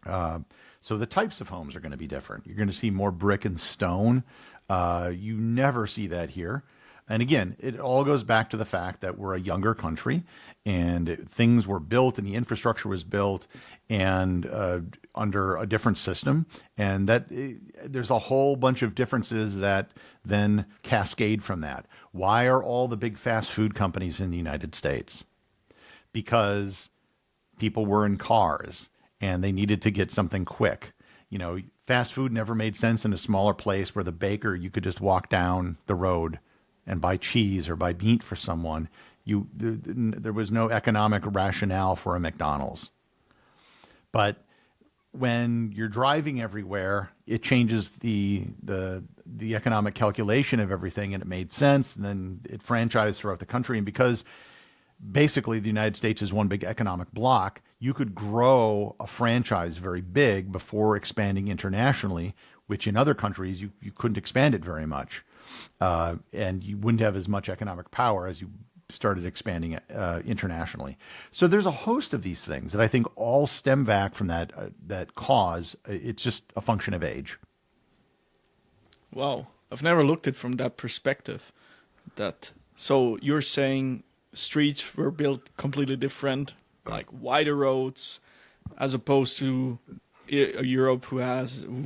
Speaker 1: So the types of homes are going to be different. You're going to see more brick and stone. You never see that here. And again, it all goes back to the fact that we're a younger country and things were built and the infrastructure was built and under a different system. And that there's a whole bunch of differences that then cascade from that. Why are all the big fast food companies in the United States? Because people were in cars and they needed to get something quick. Fast food never made sense in a smaller place where the baker, you could just walk down the road and buy cheese or buy meat for someone. There was no economic rationale for a McDonald's. But when you're driving everywhere, it changes the economic calculation of everything, and it made sense. And then it franchised throughout the country. And because basically the United States is one big economic block, you could grow a franchise very big before expanding internationally, which in other countries you couldn't expand it very much. And you wouldn't have as much economic power as you started expanding it internationally. So there's a host of these things that I think all stem back from that cause. It's just a function of age.
Speaker 2: Wow, I've never looked at it from that perspective. So you're saying streets were built completely different, like wider roads, as opposed to Europe, who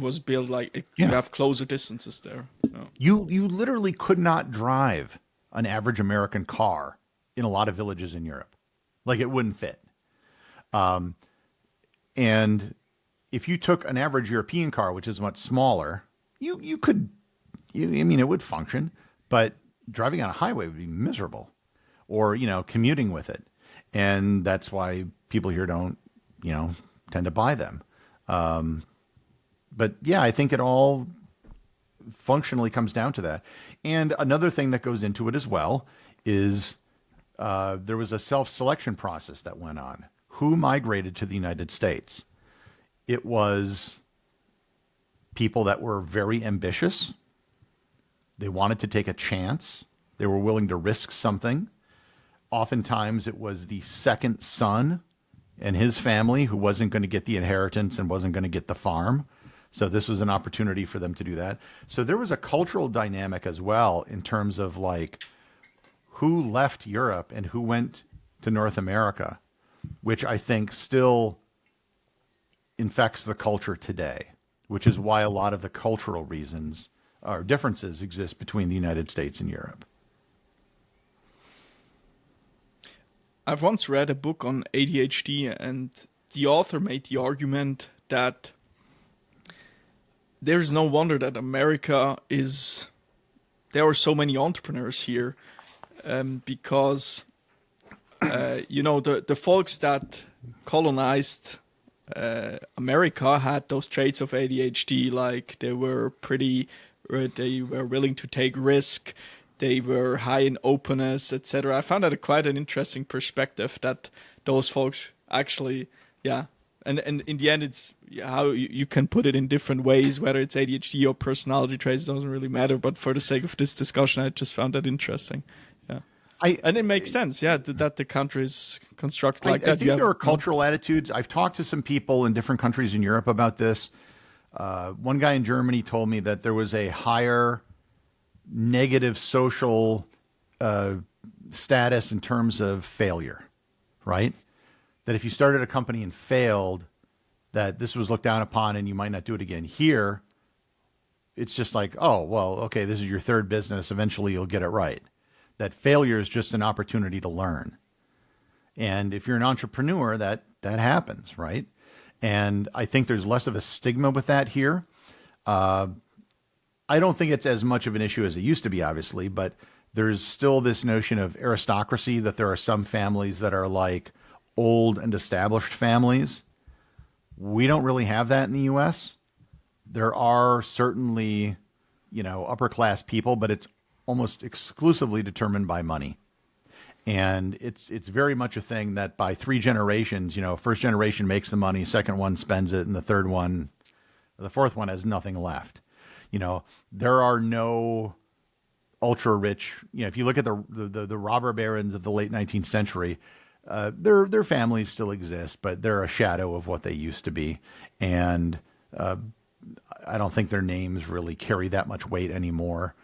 Speaker 2: was built like you have closer distances there. Oh.
Speaker 1: You literally could not drive an average American car in a lot of villages in Europe. Like, it wouldn't fit. And if you took an average European car, which is much smaller, you could, it would function, but driving on a highway would be miserable, or, commuting with it. And that's why people here don't, tend to buy them. But yeah, I think it all functionally comes down to that. And another thing that goes into it as well is there was a self-selection process that went on. Who migrated to the United States? It was people that were very ambitious. They wanted to take a chance. They were willing to risk something. Oftentimes it was the second son and his family who wasn't going to get the inheritance and wasn't going to get the farm. So this was an opportunity for them to do that. So there was a cultural dynamic as well in terms of like who left Europe and who went to North America, which I think still infects the culture today, which is why a lot of the cultural reasons or differences exist between the United States and Europe.
Speaker 2: I've once read a book on ADHD, and the author made the argument that there's no wonder that there are so many entrepreneurs here, because the folks that colonized America had those traits of ADHD. Like they were willing to take risk, they were high in openness, etc. I found that quite an interesting perspective, that those folks actually, yeah. And in the end, it's how you can put it in different ways, whether it's ADHD or personality traits, doesn't really matter. But for the sake of this discussion, I just found that interesting. Yeah, and it makes sense, yeah, that the country is constructed like that.
Speaker 1: I think there are cultural attitudes. I've talked to some people in different countries in Europe about this. One guy in Germany told me that there was a higher negative social status in terms of failure, right? That if you started a company and failed, that this was looked down upon and you might not do it again. Here, it's just like, oh, well, okay, this is your third business. Eventually you'll get it right. That failure is just an opportunity to learn. And if you're an entrepreneur, that happens, right? And I think there's less of a stigma with that here. I don't think it's as much of an issue as it used to be, obviously, but there's still this notion of aristocracy, that there are some families that are like old and established families. We don't really have that in the U.S. There are certainly, upper class people, but it's almost exclusively determined by money. And it's very much a thing that by 3 generations, first generation makes the money, second one spends it, and the fourth one has nothing left. There are no ultra rich, if you look at the robber barons of the late 19th century, their families still exist, but they're a shadow of what they used to be. And I don't think their names really carry that much weight anymore.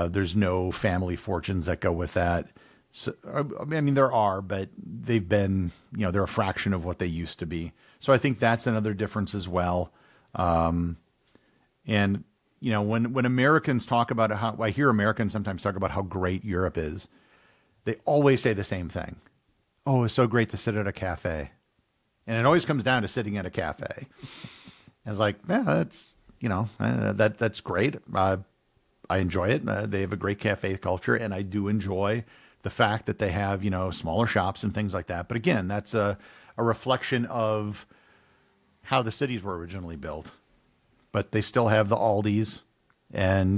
Speaker 1: There's no family fortunes that go with that. So, there are, but they've been, they're a fraction of what they used to be. So I think that's another difference as well. And, when Americans talk about how, I hear Americans sometimes talk about how great Europe is, they always say the same thing. Oh, it's so great to sit at a cafe. And it always comes down to sitting at a cafe. And it's like, yeah, that's, that's great. I enjoy it. They have a great cafe culture, and I do enjoy the fact that they have, smaller shops and things like that. But again, that's a reflection of how the cities were originally built. But they still have the Aldis and,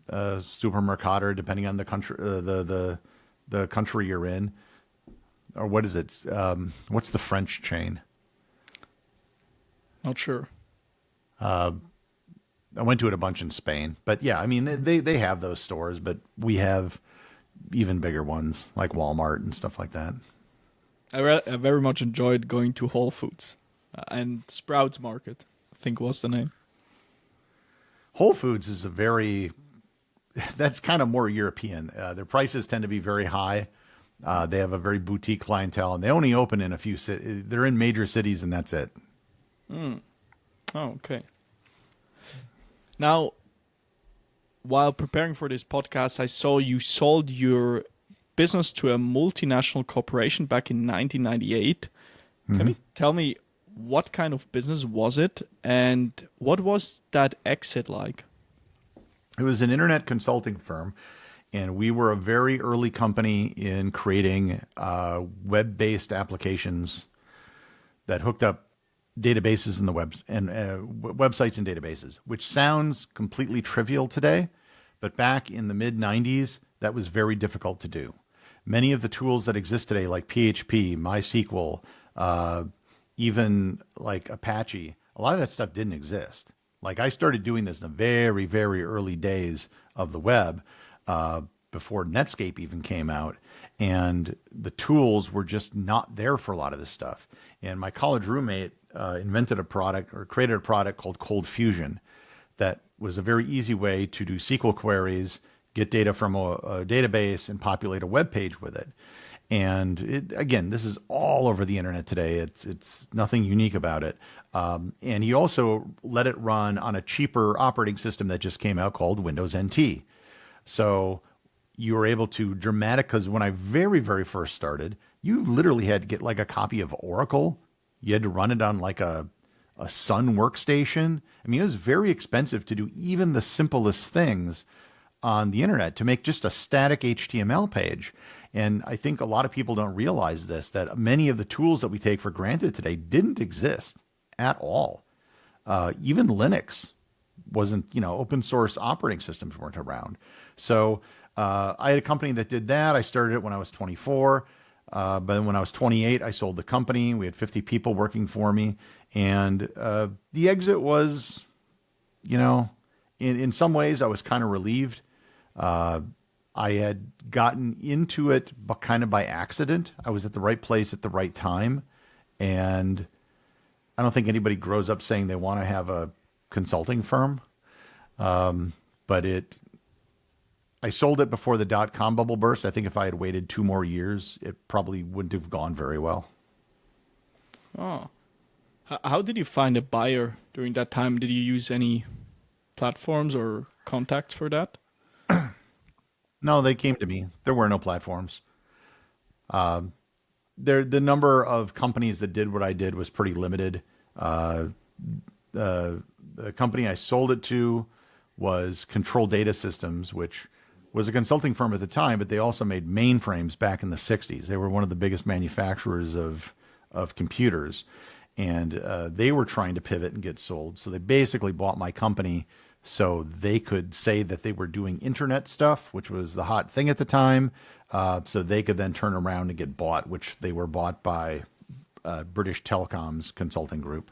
Speaker 1: supermercator, depending on the country, the country you're in. Or what is it? What's the French chain?
Speaker 2: Not sure.
Speaker 1: I went to it a bunch in Spain. But yeah, they have those stores, but we have even bigger ones like Walmart and stuff like that.
Speaker 2: I very much enjoyed going to Whole Foods and Sprouts Market, I think was the name.
Speaker 1: Whole Foods is that's kind of more European. Their prices tend to be very high. They have a very boutique clientele, and they only open in a few cities. They're in major cities, and that's it.
Speaker 2: Oh, okay. Now, while preparing for this podcast, I saw you sold your business to a multinational corporation back in 1998. Mm-hmm. Can you tell me what kind of business was it, and what was that exit like?
Speaker 1: It was an internet consulting firm. And we were a very early company in creating web-based applications that hooked up databases in the web and websites and databases, which sounds completely trivial today, but back in the mid 90s, that was very difficult to do. Many of the tools that exist today, like PHP, MySQL, even like Apache, a lot of that stuff didn't exist. Like I started doing this in the very, very early days of the web. Before Netscape even came out, and the tools were just not there for a lot of this stuff. And my college roommate invented a product or created a product called Cold Fusion that was a very easy way to do SQL queries, get data from a database, and populate a web page with it. And again, this is all over the internet today. It's nothing unique about it. And he also let it run on a cheaper operating system that just came out called Windows NT. So you were able to dramatic, because when I very, very first started, you literally had to get like a copy of Oracle. You had to run it on like a Sun workstation. I mean, it was very expensive to do even the simplest things on the internet, to make just a static HTML page. And I think a lot of people don't realize this, that many of the tools that we take for granted today didn't exist at all. Even Linux wasn't, open source operating systems weren't around. So I had a company that did that. I started it when I was 24. But then when I was 28, I sold the company. We had 50 people working for me. And the exit was, in some ways I was kind of relieved. I had gotten into it, but kind of by accident. I was at the right place at the right time. And I don't think anybody grows up saying they want to have a consulting firm. But I sold it before the dot-com bubble burst. I think if I had waited 2 more years, it probably wouldn't have gone very well.
Speaker 2: Oh. How did you find a buyer during that time? Did you use any platforms or contacts for that?
Speaker 1: No, they came to me. There were no platforms. The number of companies that did what I did was pretty limited. The company I sold it to was Control Data Systems, which was a consulting firm at the time, but they also made mainframes back in the 60s. They were one of the biggest manufacturers of computers, and they were trying to pivot and get sold. So they basically bought my company so they could say that they were doing internet stuff, which was the hot thing at the time, so they could then turn around and get bought, which they were bought by British Telecom's consulting group.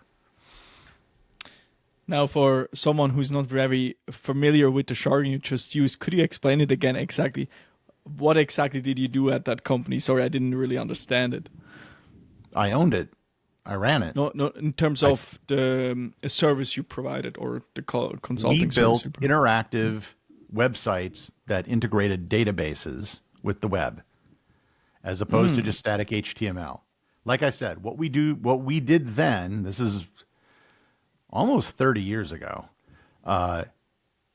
Speaker 2: Now, for someone who's not very familiar with the jargon you just used, could you explain it again exactly? What exactly did you do at that company? Sorry, I didn't really understand it.
Speaker 1: I owned it. I ran it.
Speaker 2: No, in terms of the service you provided or the consulting service.
Speaker 1: We built interactive websites that integrated databases with the web, as opposed to just static HTML. Like I said, what we did then, this is almost 30 years ago,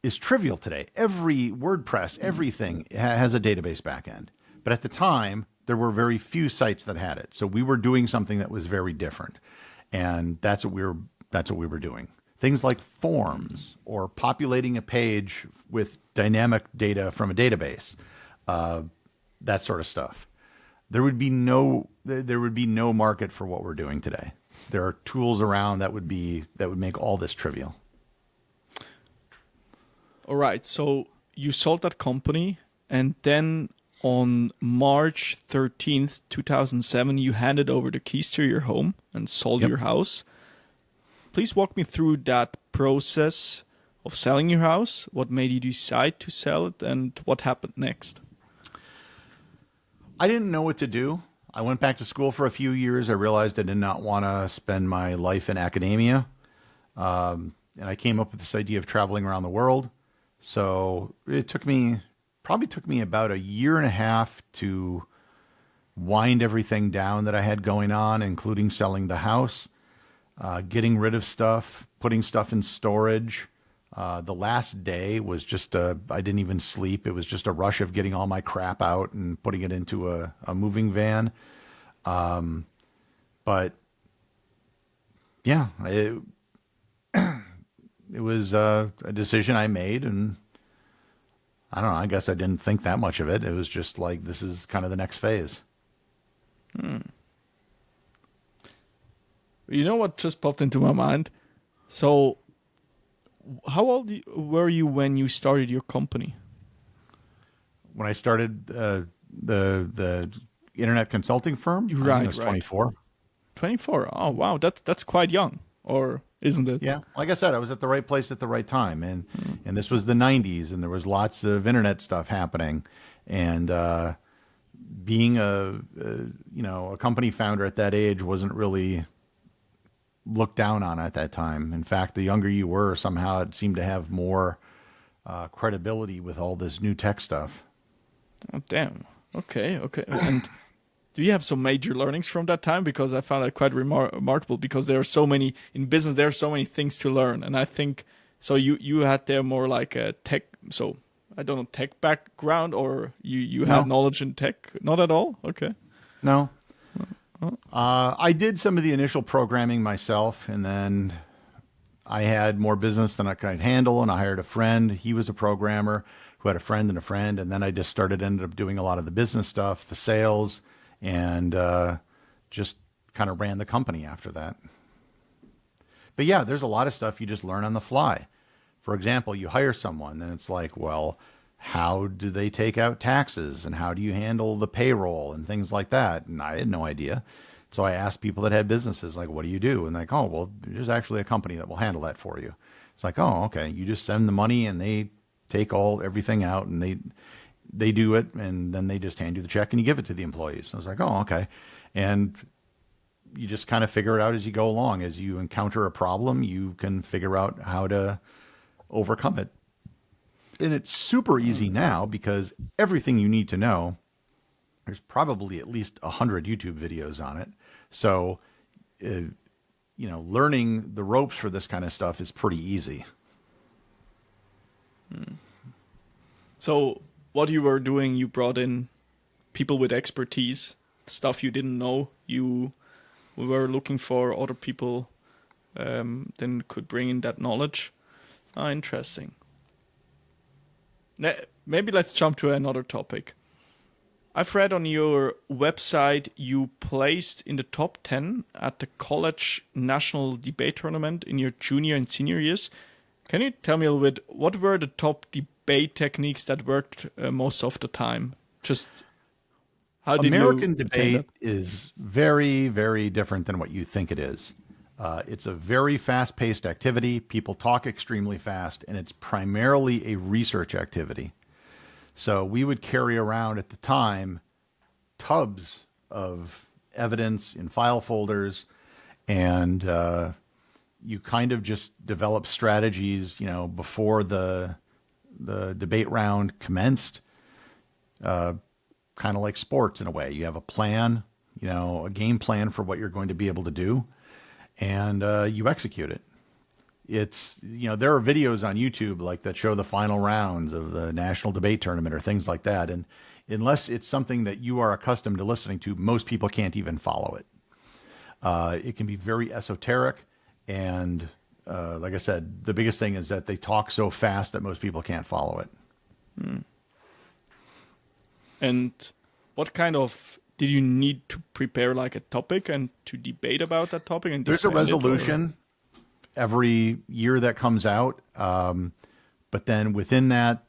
Speaker 1: is trivial today. Every WordPress, everything has a database backend. But at the time, there were very few sites that had it. So we were doing something that was very different. And that's what we were doing. Things like forms or populating a page with dynamic data from a database, that sort of stuff. There would be no market for what we're doing today. There are tools around that would make all this trivial.
Speaker 2: All right. So you sold that company, and then on March 13th, 2007, you handed over the keys to your home and sold your house. Please walk me through that process of selling your house. What made you decide to sell it, and what happened next?
Speaker 1: I didn't know what to do. I went back to school for a few years. I realized I did not want to spend my life in academia. And I came up with this idea of traveling around the world. So it probably took me about a year and a half to wind everything down that I had going on, including selling the house, getting rid of stuff, putting stuff in storage. The last day was just I didn't even sleep. It was just a rush of getting all my crap out and putting it into a moving van. But yeah, it was a decision I made, and I don't know, I guess I didn't think that much of it. It was just like, this is kind of the next phase.
Speaker 2: You know what just popped into my mind? So how old were you when you started your company?
Speaker 1: When I started the internet consulting firm,
Speaker 2: Right,
Speaker 1: I was 24.
Speaker 2: 24. Oh, wow. That's quite young, or isn't it?
Speaker 1: Yeah. Like I said, I was at the right place at the right time. And this was the 90s, and there was lots of internet stuff happening. And being a company founder at that age wasn't really looked down on at that time. In fact, the younger you were, somehow it seemed to have more credibility with all this new tech stuff.
Speaker 2: Oh, damn. Okay. And do you have some major learnings from that time? Because I found it quite remarkable, because there are so many, in business, there are so many things to learn. And I think, so you had there more like a tech, so I don't know, tech background, or you
Speaker 1: No.
Speaker 2: had knowledge in tech? Not at all? Okay.
Speaker 1: No. I did some of the initial programming myself, and then I had more business than I could handle, and I hired a friend. He was a programmer who had a friend, and then I just ended up doing a lot of the business stuff, the sales, and just kind of ran the company after that. But yeah, there's a lot of stuff you just learn on the fly. For example, you hire someone, then it's like, well, how do they take out taxes, and how do you handle the payroll and things like that? And I had no idea. So I asked people that had businesses, like, what do you do? And like, oh, well, there's actually a company that will handle that for you. It's like, oh, okay. You just send the money and they take everything out, and they do it, and then they just hand you the check and you give it to the employees. I was like, oh, okay. And you just kind of figure it out as you go along. As you encounter a problem, you can figure out how to overcome it. And it's super easy now because everything you need to know, there's probably at least 100 YouTube videos on it. So, learning the ropes for this kind of stuff is pretty easy.
Speaker 2: So what you were doing, you brought in people with expertise, stuff you didn't know. We were looking for other people then could bring in that knowledge. Interesting. Maybe let's jump to another topic. I've read on your website you placed in the top 10 at the college national debate tournament in your junior and senior years. Can you tell me a little bit, what were the top debate techniques that worked most of the time? Just how did
Speaker 1: American
Speaker 2: you
Speaker 1: debate is very, very different than what you think it is. It's a very fast-paced activity. People talk extremely fast, and it's primarily a research activity. So we would carry around at the time tubs of evidence in file folders, and you kind of just develop strategies, before the debate round commenced, kind of like sports in a way. You have a plan, a game plan for what you're going to be able to do, and you execute it. It's, there are videos on YouTube like that show the final rounds of the national debate tournament or things like that. And unless it's something that you are accustomed to listening to, most people can't even follow it. It can be very esoteric. And like I said, the biggest thing is that they talk so fast that most people can't follow it.
Speaker 2: And what kind of, did you need to prepare like a topic and to debate about that topic? And
Speaker 1: there's a resolution every year that comes out. But then within that,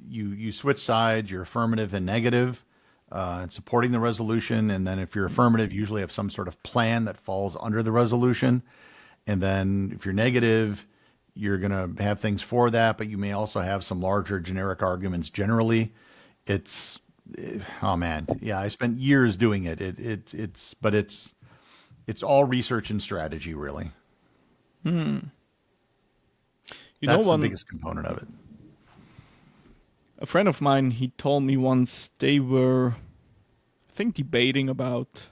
Speaker 1: you switch sides, you're affirmative and negative, and supporting the resolution. And then if you're affirmative, you usually have some sort of plan that falls under the resolution. And then if you're negative, you're going to have things for that, but you may also have some larger generic arguments generally. Oh man. Yeah, I spent years doing it. It's all research and strategy, really. That's the biggest component of it.
Speaker 2: A friend of mine, he told me once they were, I think, debating about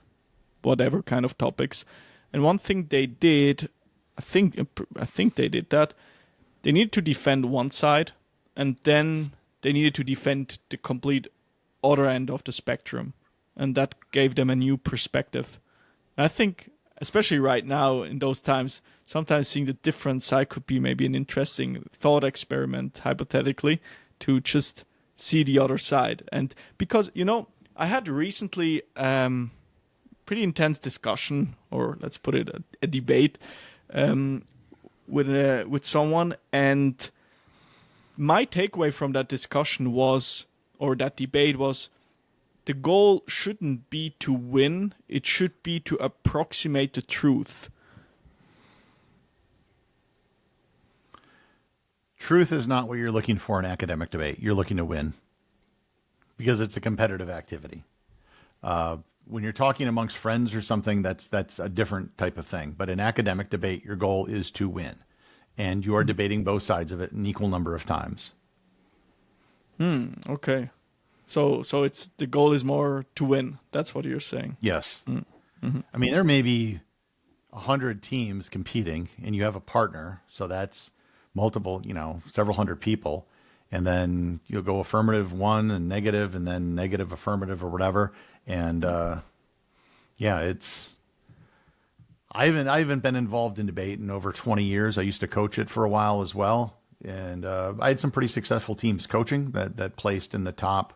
Speaker 2: whatever kind of topics. And one thing they did, I think they did that, they needed to defend one side, and then they needed to defend the complete other end of the spectrum. And that gave them a new perspective. And I think, especially right now in those times, sometimes seeing the different side could be maybe an interesting thought experiment, hypothetically, to just see the other side. And because, I had recently pretty intense discussion, or let's put it a debate, with someone, and my takeaway from that discussion was, or that debate was, the goal shouldn't be to win, it should be to approximate the truth.
Speaker 1: Truth is not what you're looking for in academic debate. You're looking to win because it's a competitive activity. When you're talking amongst friends or something, that's a different type of thing. But in academic debate, your goal is to win, and you are debating both sides of it an equal number of times.
Speaker 2: Okay. So it's the goal is more to win. That's what you're saying.
Speaker 1: Yes. Mm-hmm. I mean, there may be 100 teams competing, and you have a partner, so that's multiple, several hundred people, and then you'll go affirmative one and then negative affirmative or whatever. And yeah, I haven't been involved in debate in over 20 years. I used to coach it for a while as well, and I had some pretty successful teams coaching that placed in the top.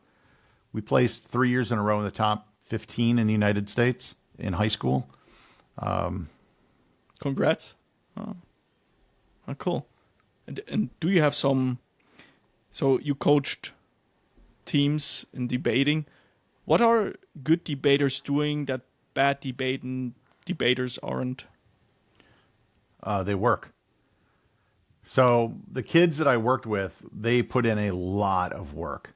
Speaker 1: We placed 3 years in a row in the top 15 in the United States in high school.
Speaker 2: Congrats. Oh, cool. And do you have some... So you coached teams in debating. What are good debaters doing that bad debaters aren't?
Speaker 1: They work. So the kids that I worked with, they put in a lot of work.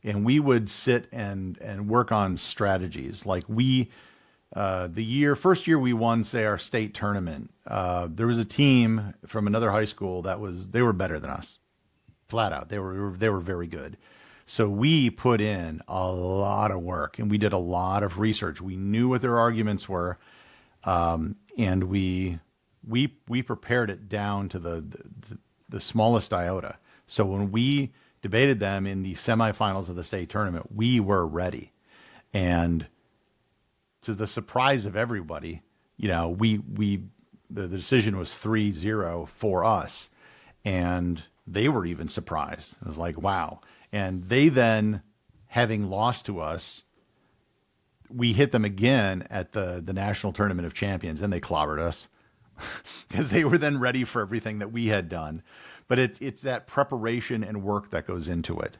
Speaker 1: And we would sit and work on strategies. Like first year we won, say, our state tournament, there was a team from another high school they were better than us. Flat out. They were very good. So we put in a lot of work and we did a lot of research. We knew what their arguments were. And we prepared it down to the smallest iota. So when we debated them in the semifinals of the state tournament, we were ready. And to the surprise of everybody, the decision was 3-0 for us. And they were even surprised. It was like, wow. And they then, having lost to us, we hit them again at the National Tournament of Champions, and they clobbered us because they were then ready for everything that we had done. But it's that preparation and work that goes into it.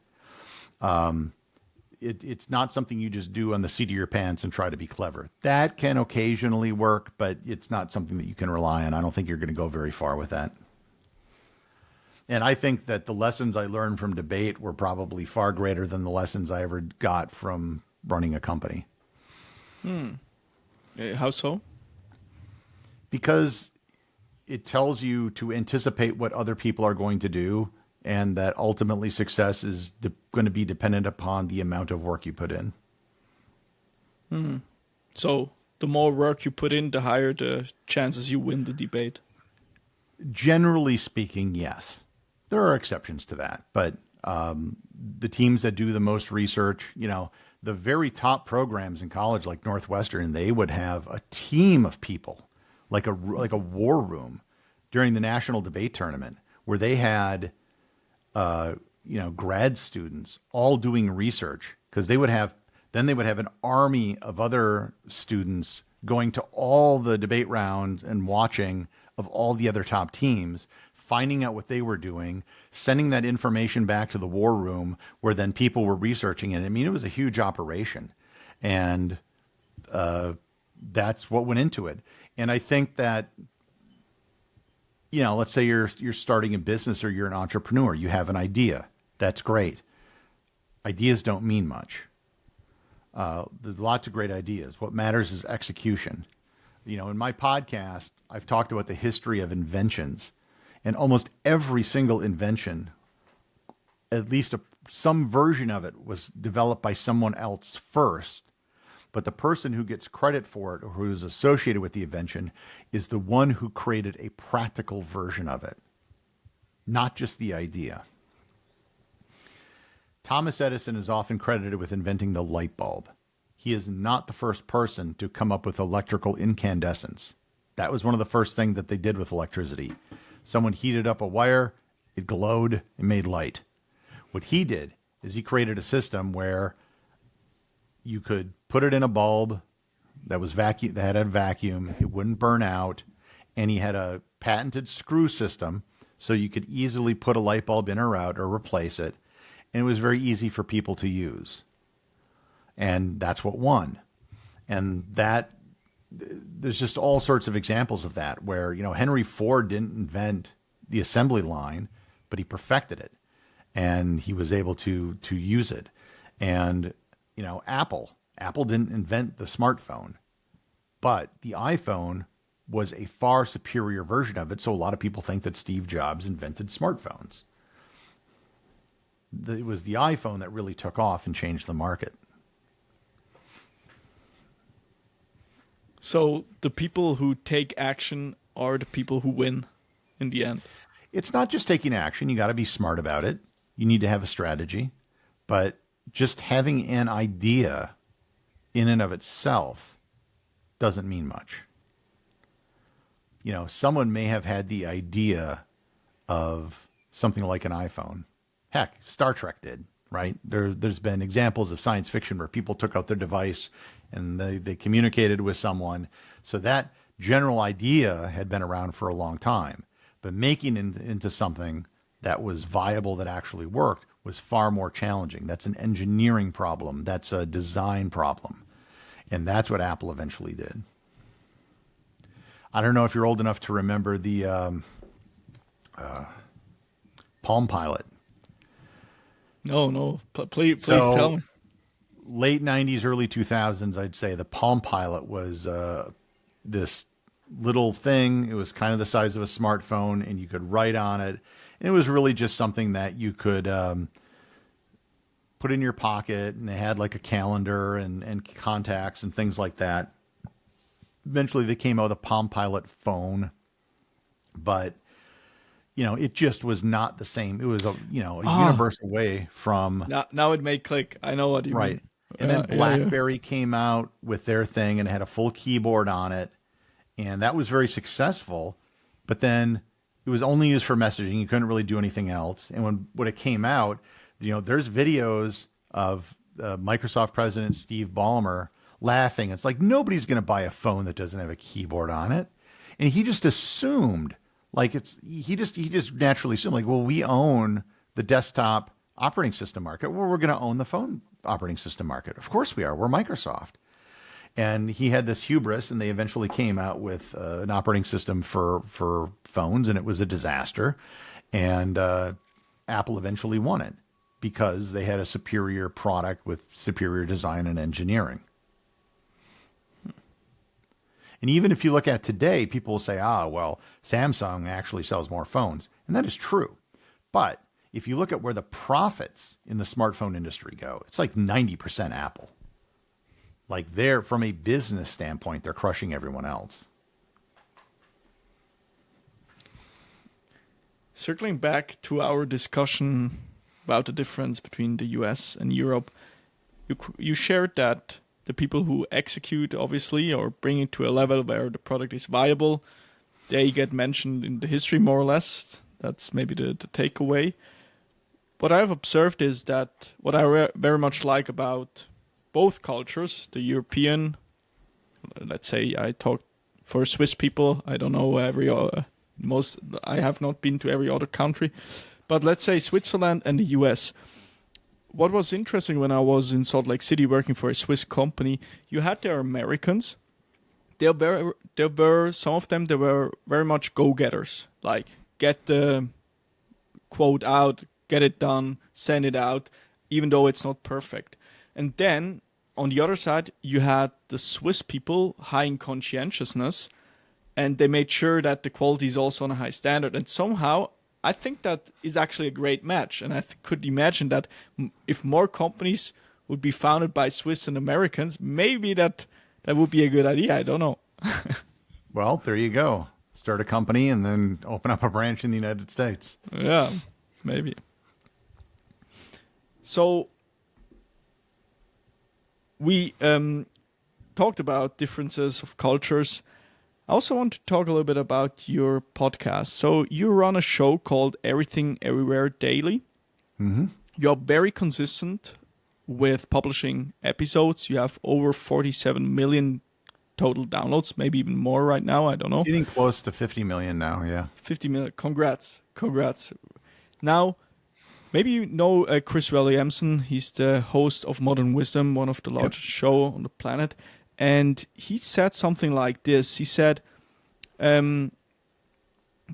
Speaker 1: It's not something you just do on the seat of your pants and try to be clever. That can occasionally work, but it's not something that you can rely on. I don't think you're going to go very far with that. And I think that the lessons I learned from debate were probably far greater than the lessons I ever got from running a company.
Speaker 2: How so?
Speaker 1: Because it tells you to anticipate what other people are going to do, and that ultimately success is going to be dependent upon the amount of work you put in.
Speaker 2: So the more work you put in, the higher the chances you win the debate.
Speaker 1: Generally speaking, yes. There are exceptions to that, but the teams that do the most research, the very top programs in college like Northwestern, they would have a team of people, like a war room during the national debate tournament, where they had grad students all doing research, because they would have an army of other students going to all the debate rounds and watching of all the other top teams, finding out what they were doing, sending that information back to the war room where then people were researching it. I mean, it was a huge operation, and that's what went into it. And I think that, let's say you're starting a business or you're an entrepreneur, you have an idea. That's great. Ideas don't mean much. There's lots of great ideas. What matters is execution. In my podcast, I've talked about the history of inventions. And almost every single invention, at least some version of it, was developed by someone else first. But the person who gets credit for it, or who is associated with the invention, is the one who created a practical version of it, not just the idea. Thomas Edison is often credited with inventing the light bulb. He is not the first person to come up with electrical incandescence. That was one of the first things that they did with electricity. Someone heated up a wire, it glowed, and made light. What he did is he created a system where you could put it in a bulb that had a vacuum, it wouldn't burn out, and he had a patented screw system so you could easily put a light bulb in or out or replace it, and it was very easy for people to use. And that's what won. And there's just all sorts of examples of that where, Henry Ford didn't invent the assembly line, but he perfected it, and he was able to use it. And, Apple didn't invent the smartphone, but the iPhone was a far superior version of it. So a lot of people think that Steve Jobs invented smartphones. It was the iPhone that really took off and changed the market.
Speaker 2: So the people who take action are the people who win in the end.
Speaker 1: It's not just taking action. You got to be smart about it. You need to have a strategy. But just having an idea in and of itself doesn't mean much. You know, someone may have had the idea of something like an iPhone. Heck, Star Trek did, right? There's been examples of science fiction where people took out their device and they communicated with someone. So that general idea had been around for a long time. But making it into something that was viable, that actually worked, was far more challenging. That's an engineering problem. That's a design problem. And that's what Apple eventually did. I don't know if you're old enough to remember the Palm Pilot.
Speaker 2: No. Please tell me.
Speaker 1: Late 90s, early 2000s, I'd say the Palm Pilot was this little thing. It was kind of the size of a smartphone, and you could write on it. And it was really just something that you could put in your pocket, and it had like a calendar and contacts and things like that. Eventually, they came out with a Palm Pilot phone, but it just was not the same. It was a universe away from.
Speaker 2: Now it may click. I know what you mean.
Speaker 1: And then BlackBerry came out with their thing, and it had a full keyboard on it, and that was very successful. But then it was only used for messaging. You couldn't really do anything else. And when it came out, there's videos of Microsoft president Steve Ballmer laughing. It's like, nobody's going to buy a phone that doesn't have a keyboard on it. And he just assumed, he just naturally assumed, well, we own the desktop operating system market. Well, we're going to own the phone operating system market. Of course we are. We're Microsoft. And he had this hubris, and they eventually came out with an operating system for phones, and it was a disaster. And Apple eventually won it because they had a superior product with superior design and engineering. And even if you look at today, people will say, well, Samsung actually sells more phones. And that is true. But if you look at where the profits in the smartphone industry go, it's like 90% Apple. Like from a business standpoint, they're crushing everyone else.
Speaker 2: Circling back to our discussion about the difference between the US and Europe, you shared that the people who execute, obviously, or bring it to a level where the product is viable, they get mentioned in the history more or less. That's maybe the takeaway. What I've observed is that what I very much like about both cultures, the European, let's say I talk for Swiss people, I don't know I have not been to every other country, but let's say Switzerland and the US. What was interesting when I was in Salt Lake City working for a Swiss company, you had their Americans. There were some of them, they were very much go-getters, like get the quote out, get it done, send it out, even though it's not perfect. And then on the other side, you had the Swiss people, high in conscientiousness, and they made sure that the quality is also on a high standard. And somehow, I think that is actually a great match. And I could imagine that if more companies would be founded by Swiss and Americans, maybe that would be a good idea. I don't know.
Speaker 1: Well, there you go. Start a company and then open up a branch in the United States.
Speaker 2: Yeah, maybe. So we talked about differences of cultures. I also want to talk a little bit about your podcast. So you run a show called Everything Everywhere Daily.
Speaker 1: Mm-hmm.
Speaker 2: You're very consistent with publishing episodes. You have over 47 million total downloads, maybe even more right now. I don't know.
Speaker 1: Getting close to 50 million now, yeah.
Speaker 2: 50 million. Congrats. Now, maybe you know Chris Williamson. He's the host of Modern Wisdom, one of the largest show on the planet. And he said something like this. He said, the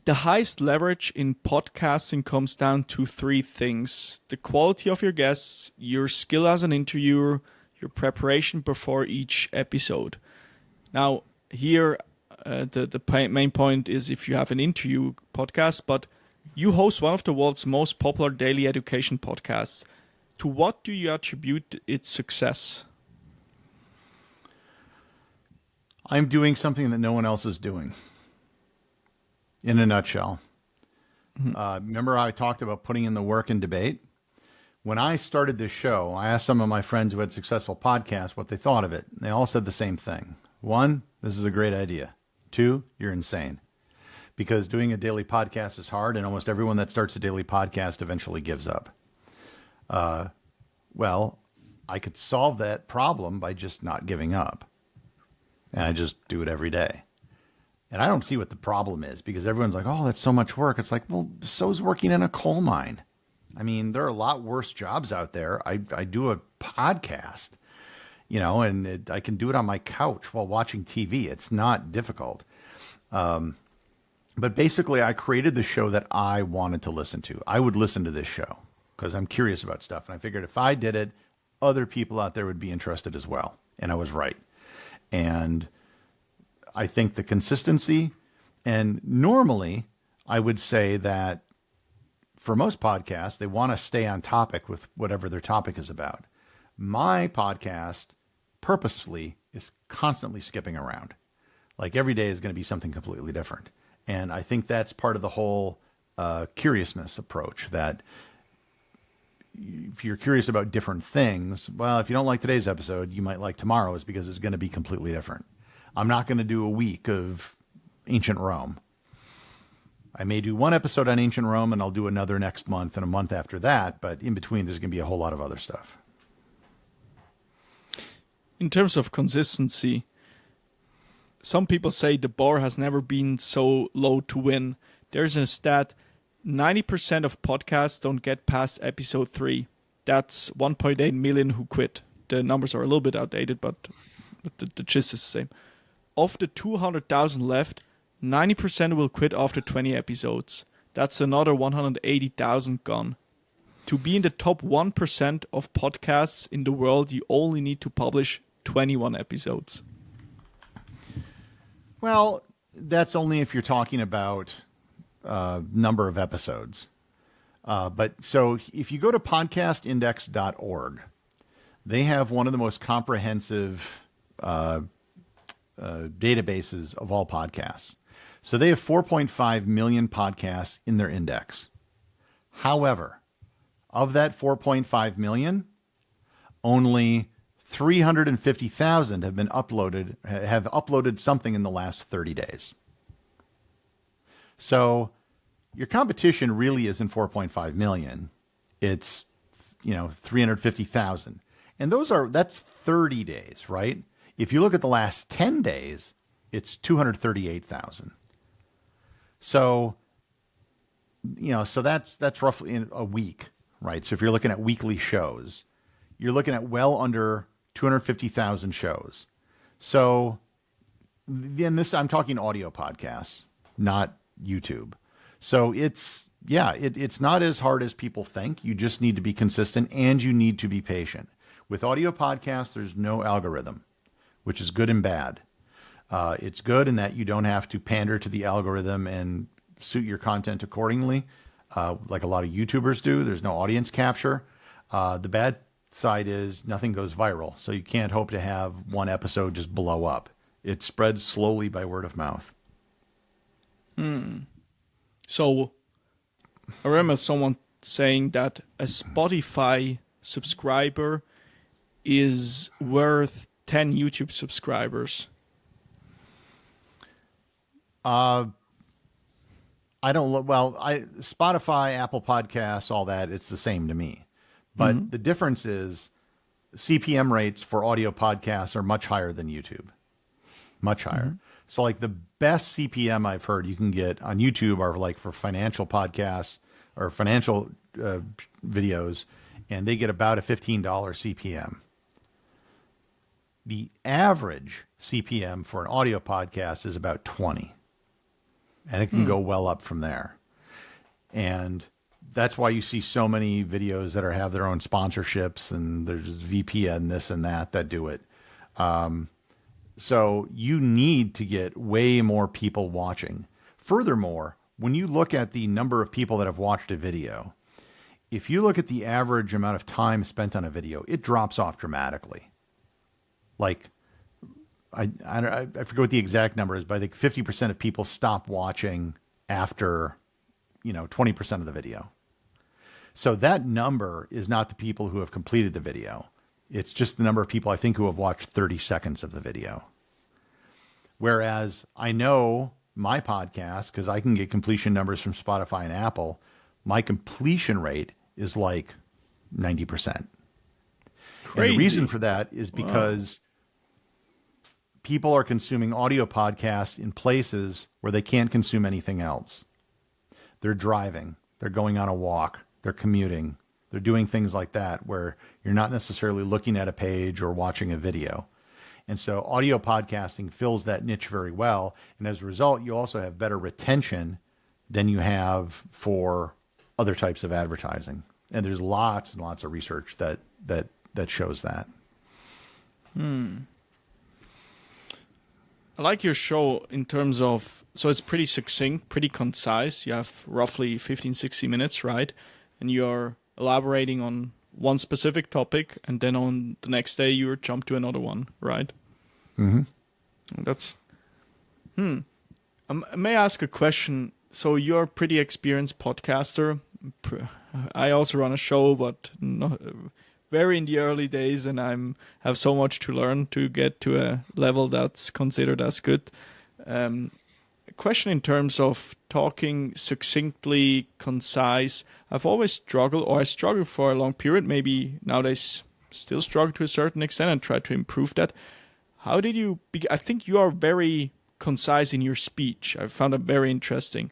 Speaker 2: highest leverage in podcasting comes down to three things: the quality of your guests, your skill as an interviewer, your preparation before each episode. Now, here, the main point is if you have an interview podcast, but you host one of the world's most popular daily education podcasts. To what do you attribute its success?
Speaker 1: I'm doing something that no one else is doing. In a nutshell. Mm-hmm. Remember how I talked about putting in the work and debate? When I started this show, I asked some of my friends who had successful podcasts what they thought of it. They all said the same thing. One, this is a great idea. Two, you're insane. Because doing a daily podcast is hard, and almost everyone that starts a daily podcast eventually gives up. Well, I could solve that problem by just not giving up. And I just do it every day. And I don't see what the problem is, because everyone's like, oh, that's so much work. It's like, well, so's working in a coal mine. I mean, there are a lot worse jobs out there. I do a podcast, and I can do it on my couch while watching TV. It's not difficult. But basically, I created the show that I wanted to listen to. I would listen to this show because I'm curious about stuff. And I figured if I did it, other people out there would be interested as well. And I was right. And I think the consistency, and normally I would say that for most podcasts, they want to stay on topic with whatever their topic is about. My podcast purposefully is constantly skipping around. Like every day is going to be something completely different. And I think that's part of the whole curiousness approach, that if you're curious about different things, well, if you don't like today's episode, you might like tomorrow's because it's going to be completely different. I'm not going to do a week of ancient Rome. I may do one episode on ancient Rome, and I'll do another next month and a month after that. But in between, there's going to be a whole lot of other stuff.
Speaker 2: In terms of consistency, some people say the bar has never been so low to win. There's a stat, 90% of podcasts don't get past episode 3. That's 1.8 million who quit. The numbers are a little bit outdated, but the gist is the same. Of the 200,000 left, 90% will quit after 20 episodes. That's another 180,000 gone. To be in the top 1% of podcasts in the world, you only need to publish 21 episodes.
Speaker 1: Well, that's only if you're talking about number of episodes. But so if you go to podcastindex.org, they have one of the most comprehensive databases of all podcasts. So they have 4.5 million podcasts in their index. However, of that 4.5 million, only 350,000 have uploaded something in the last 30 days. So your competition really isn't 4.5 million. It's, 350,000. And that's 30 days, right? If you look at the last 10 days, it's 238,000. So, so that's roughly in a week, right? So if you're looking at weekly shows, you're looking at well under 250,000 shows. So then I'm talking audio podcasts, not YouTube. So it's not as hard as people think. You just need to be consistent, and you need to be patient. With audio podcasts, there's no algorithm, which is good and bad. It's good in that you don't have to pander to the algorithm and suit your content accordingly, like a lot of YouTubers do. There's no audience capture. The bad side is nothing goes viral, so you can't hope to have one episode just blow up. It spreads slowly by word of mouth.
Speaker 2: So I remember someone saying that a Spotify subscriber is worth 10 YouTube subscribers.
Speaker 1: Spotify, Apple Podcasts, all that, it's the same to me. But the difference is CPM rates for audio podcasts are much higher than YouTube. Much higher. Mm-hmm. So like the best CPM I've heard you can get on YouTube are like for financial podcasts or financial videos, and they get about a $15 CPM. The average CPM for an audio podcast is about 20. And it can go well up from there. And that's why you see so many videos that have their own sponsorships, and there's VPN, this and that do it. So you need to get way more people watching. Furthermore, when you look at the number of people that have watched a video, if you look at the average amount of time spent on a video, it drops off dramatically. Like, I forget what the exact number is, but I think 50% of people stop watching after, 20% of the video. So that number is not the people who have completed the video. It's just the number of people I think who have watched 30 seconds of the video. Whereas I know my podcast, because I can get completion numbers from Spotify and Apple, my completion rate is like 90%.
Speaker 2: Crazy.
Speaker 1: And the reason for that is because people are consuming audio podcasts in places where they can't consume anything else. They're driving, they're going on a walk, they're commuting, they're doing things like that where you're not necessarily looking at a page or watching a video. And so audio podcasting fills that niche very well. And as a result, you also have better retention than you have for other types of advertising. And there's lots and lots of research that shows that.
Speaker 2: I like your show in terms of, so it's pretty succinct, pretty concise. You have roughly 15, 60 minutes, right? And you're elaborating on one specific topic, and then on the next day you jump to another one, right?
Speaker 1: Mm-hmm.
Speaker 2: That's, may I ask a question? So you're a pretty experienced podcaster. I also run a show, but not very in the early days, and have so much to learn to get to a level that's considered as good. A question in terms of talking succinctly, concise. I've always struggled, or I struggled for a long period, maybe nowadays still struggle to a certain extent and try to improve that. How did you, I think you are very concise in your speech. I found it very interesting.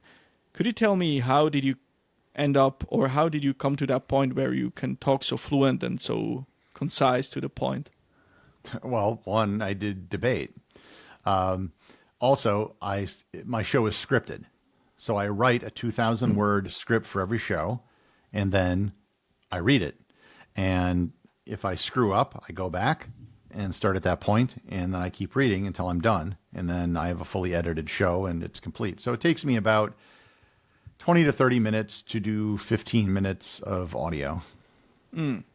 Speaker 2: Could you tell me how did you end up, or how did you come to that point where you can talk so fluent and so concise to the point?
Speaker 1: Well, one, I did debate. Also, my show is scripted. So I write a 2,000 word script for every show, and then I read it. And if I screw up, I go back and start at that point, and then I keep reading until I'm done. And then I have a fully edited show, and it's complete. So it takes me about 20 to 30 minutes to do 15 minutes of audio.
Speaker 2: And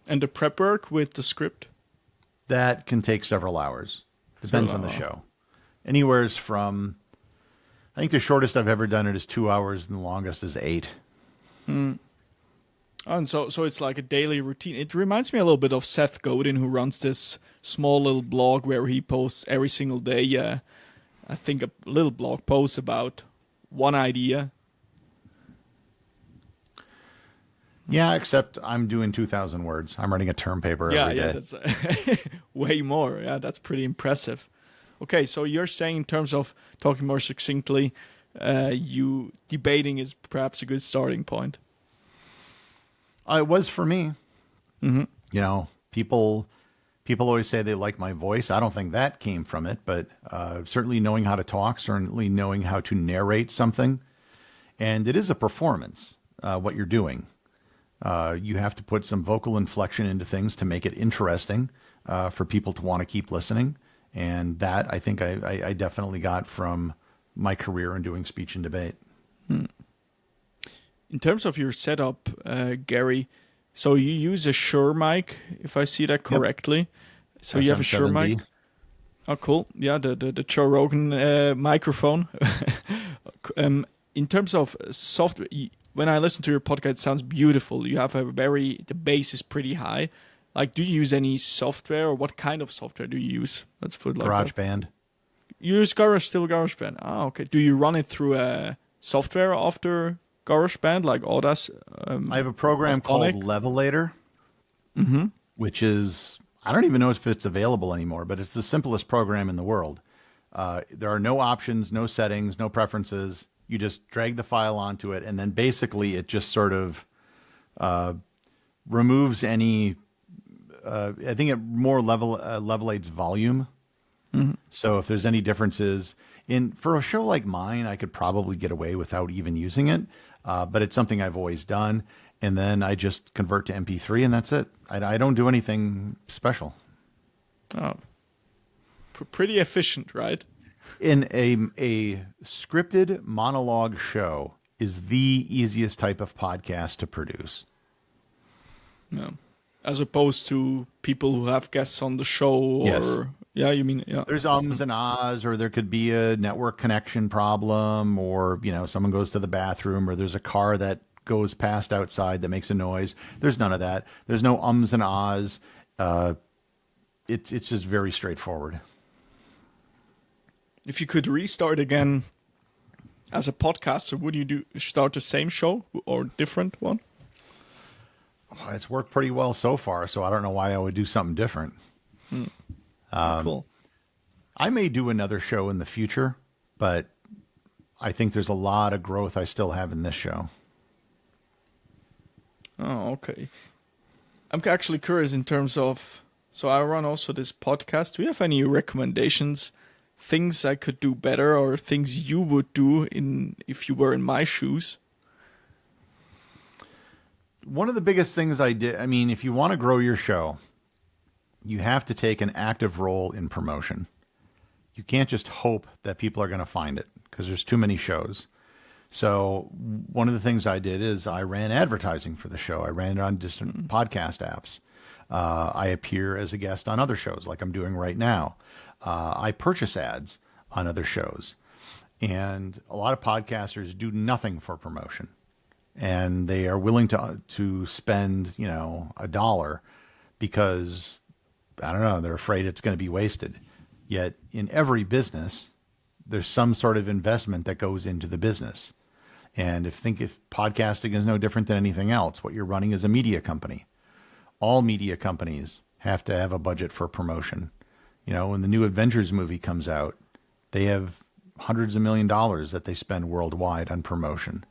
Speaker 2: the prep work with the script?
Speaker 1: That can take several hours. Depends on the show. Anywhere's from, I think the shortest I've ever done it is 2 hours, and the longest is 8.
Speaker 2: And so it's like a daily routine. It reminds me a little bit of Seth Godin, who runs this small little blog where he posts every single day, I think a little blog post about one idea.
Speaker 1: Yeah, except I'm doing 2,000 words. I'm writing a term paper every day.
Speaker 2: Yeah, that's way more. Yeah, that's pretty impressive. Okay, so you're saying in terms of talking more succinctly, you debating is perhaps a good starting point.
Speaker 1: It was for me.
Speaker 2: Mm-hmm.
Speaker 1: You know, people always say they like my voice. I don't think that came from it, but certainly knowing how to talk, certainly knowing how to narrate something. And it is a performance, what you're doing. You have to put some vocal inflection into things to make it interesting for people to want to keep listening. And that, I think I definitely got from my career in doing speech and debate.
Speaker 2: In terms of your setup, Gary, so you use a Shure mic, if I see that correctly. Yep. So you have a Shure mic. Oh, cool. Yeah, the Joe Rogan microphone. In terms of software, when I listen to your podcast, it sounds beautiful. You have the bass is pretty high. Like, do you use any software, or what kind of software do you use? Let's put it like
Speaker 1: GarageBand.
Speaker 2: You use GarageBand. Ah, okay. Do you run it through a software after GarageBand, like Audacity?
Speaker 1: I have a program called Levelator, which is, I don't even know if it's available anymore, but it's the simplest program in the world. There are no options, no settings, no preferences. You just drag the file onto it, and then basically it just sort of removes any, I think it more levelates volume. So if there's any differences for a show like mine, I could probably get away without even using it. But it's something I've always done. And then I just convert to MP3, and that's it. I don't do anything special.
Speaker 2: Oh, pretty efficient, right?
Speaker 1: In a scripted monologue show is the easiest type of podcast to produce.
Speaker 2: Yeah. As opposed to people who have guests on the show, or
Speaker 1: yes.
Speaker 2: Yeah, you mean, yeah.
Speaker 1: There's ums and ahs, or there could be a network connection problem, or someone goes to the bathroom, or there's a car that goes past outside that makes a noise. There's none of that. There's no ums and ahs. It's just very straightforward.
Speaker 2: If you could restart again as a podcaster, would you start the same show or different one?
Speaker 1: It's worked pretty well so far, so I don't know why I would do something different.
Speaker 2: Cool.
Speaker 1: I may do another show in the future, but I think there's a lot of growth I still have in this show.
Speaker 2: Oh, okay. I'm actually curious in terms of, so I run also this podcast. Do you have any recommendations, things I could do better or things you would do if you were in my shoes?
Speaker 1: One of the biggest things I did, I mean, if you want to grow your show, you have to take an active role in promotion. You can't just hope that people are going to find it because there's too many shows. So one of the things I did is I ran advertising for the show. I ran it on different podcast apps. I appear as a guest on other shows like I'm doing right now. I purchase ads on other shows. And a lot of podcasters do nothing for promotion. And they are willing to spend, $1 because, I don't know, they're afraid it's going to be wasted. Yet in every business, there's some sort of investment that goes into the business. And if podcasting is no different than anything else, what you're running is a media company. All media companies have to have a budget for promotion. When the new Avengers movie comes out, they have hundreds of $millions that they spend worldwide on promotion.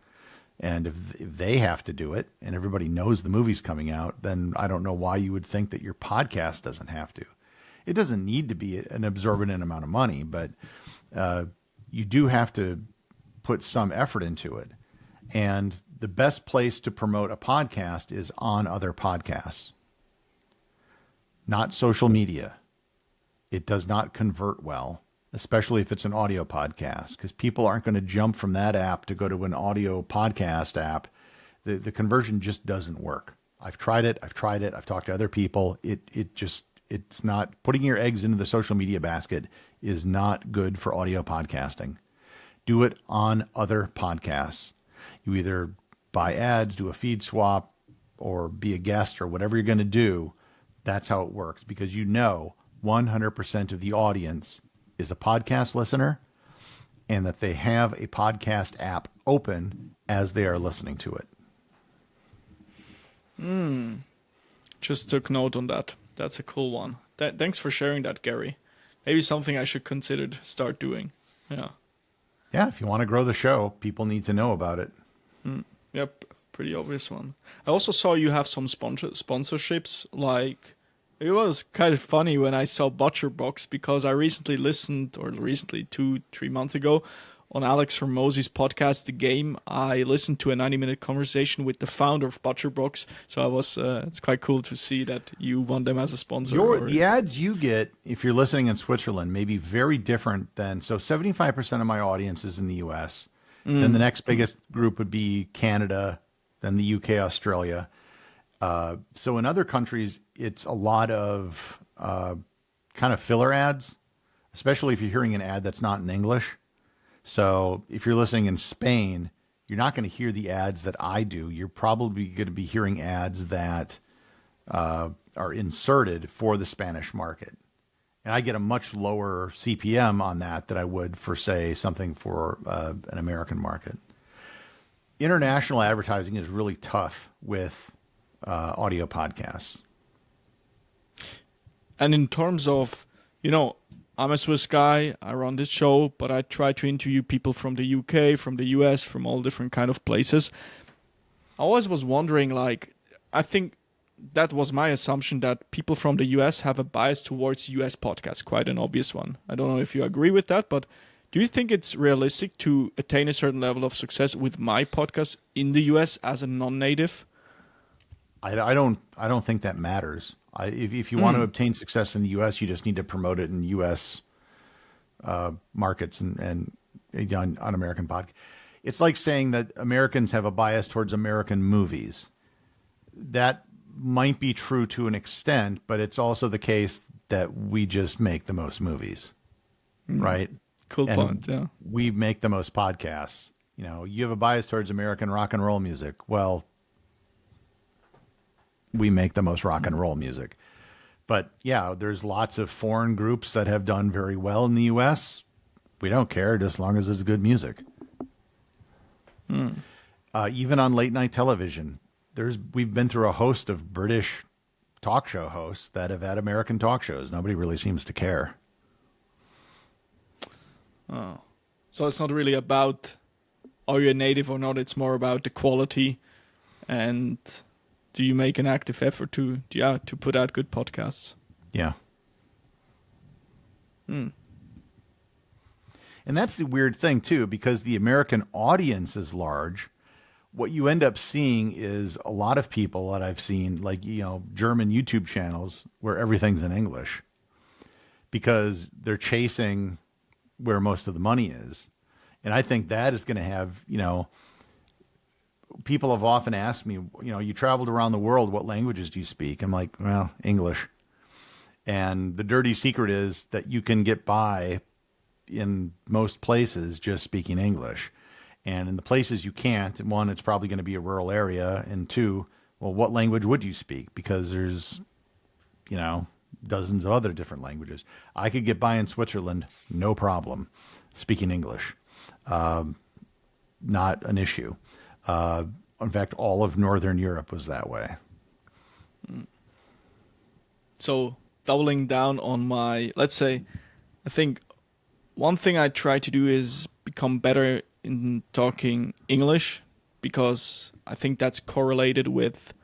Speaker 1: And if they have to do it and everybody knows the movie's coming out, then I don't know why you would think that your podcast doesn't have to. It doesn't need to be an exorbitant amount of money, but you do have to put some effort into it. And the best place to promote a podcast is on other podcasts, not social media. It does not convert well, especially if it's an audio podcast, because people aren't going to jump from that app to go to an audio podcast app. The conversion just doesn't work. I've tried it. I've talked to other people. It's not, putting your eggs into the social media basket is not good for audio podcasting. Do it on other podcasts. You either buy ads, do a feed swap, or be a guest, or whatever you're going to do. That's how it works, because 100% of the audience is a podcast listener and that they have a podcast app open as they are listening to it.
Speaker 2: Just took note on that. That's a cool one. Thanks for sharing that, Gary. Maybe something I should consider to start doing. Yeah.
Speaker 1: Yeah, if you want to grow the show, people need to know about it.
Speaker 2: Yep, pretty obvious one. I also saw you have some sponsorships. Like, it was kind of funny when I saw ButcherBox, because I recently listened, or 2-3 months ago, on Alex Hormozzi's podcast, The Game. I listened to a 90-minute conversation with the founder of ButcherBox. So it's quite cool to see that you want them as a sponsor.
Speaker 1: The ads you get, if you're listening in Switzerland, may be very different than, so 75% of my audience is in the US. Then the next biggest group would be Canada, then the UK, Australia. So in other countries, it's a lot of kind of filler ads, especially if you're hearing an ad that's not in English. So if you're listening in Spain, you're not going to hear the ads that I do. You're probably going to be hearing ads that are inserted for the Spanish market. And I get a much lower CPM on that than I would for, say, something for an American market. International advertising is really tough with audio podcasts.
Speaker 2: And in terms of, I'm a Swiss guy, I run this show, but I try to interview people from the UK, from the US, from all different kind of places. I always was wondering, I think that was my assumption, that people from the US have a bias towards US podcasts, quite an obvious one. I don't know if you agree with that, but do you think it's realistic to attain a certain level of success with my podcast in the US as a non-native?
Speaker 1: I don't think that matters. If you want to obtain success in the U.S., you just need to promote it in U.S. Markets and on American podcasts. It's like saying that Americans have a bias towards American movies. That might be true to an extent, but it's also the case that we just make the most movies, right?
Speaker 2: Cool
Speaker 1: and
Speaker 2: point, yeah.
Speaker 1: We make the most podcasts, You have a bias towards American rock and roll music. Well, we make the most rock and roll music. But yeah, there's lots of foreign groups that have done very well in the U.S. We don't care, just as long as it's good music. Even on late night television, we've been through a host of British talk show hosts that have had American talk shows. Nobody really seems to care.
Speaker 2: Oh. So it's not really about are you a native or not, it's more about the quality and do you make an active effort to put out good podcasts?
Speaker 1: Yeah. And that's the weird thing too, because the American audience is large. What you end up seeing is a lot of people that I've seen, like, German YouTube channels where everything's in English because they're chasing where most of the money is. And I think that is going to have, people have often asked me, you traveled around the world, what languages do you speak? I'm like, well, English. And the dirty secret is that you can get by in most places just speaking English. And in the places you can't, one, it's probably going to be a rural area. And two, well, what language would you speak? Because there's, dozens of other different languages. I could get by in Switzerland, no problem, speaking English. Not an issue. In fact, all of Northern Europe was that way.
Speaker 2: So doubling down on let's say, I think one thing I try to do is become better in talking English because I think that's correlated with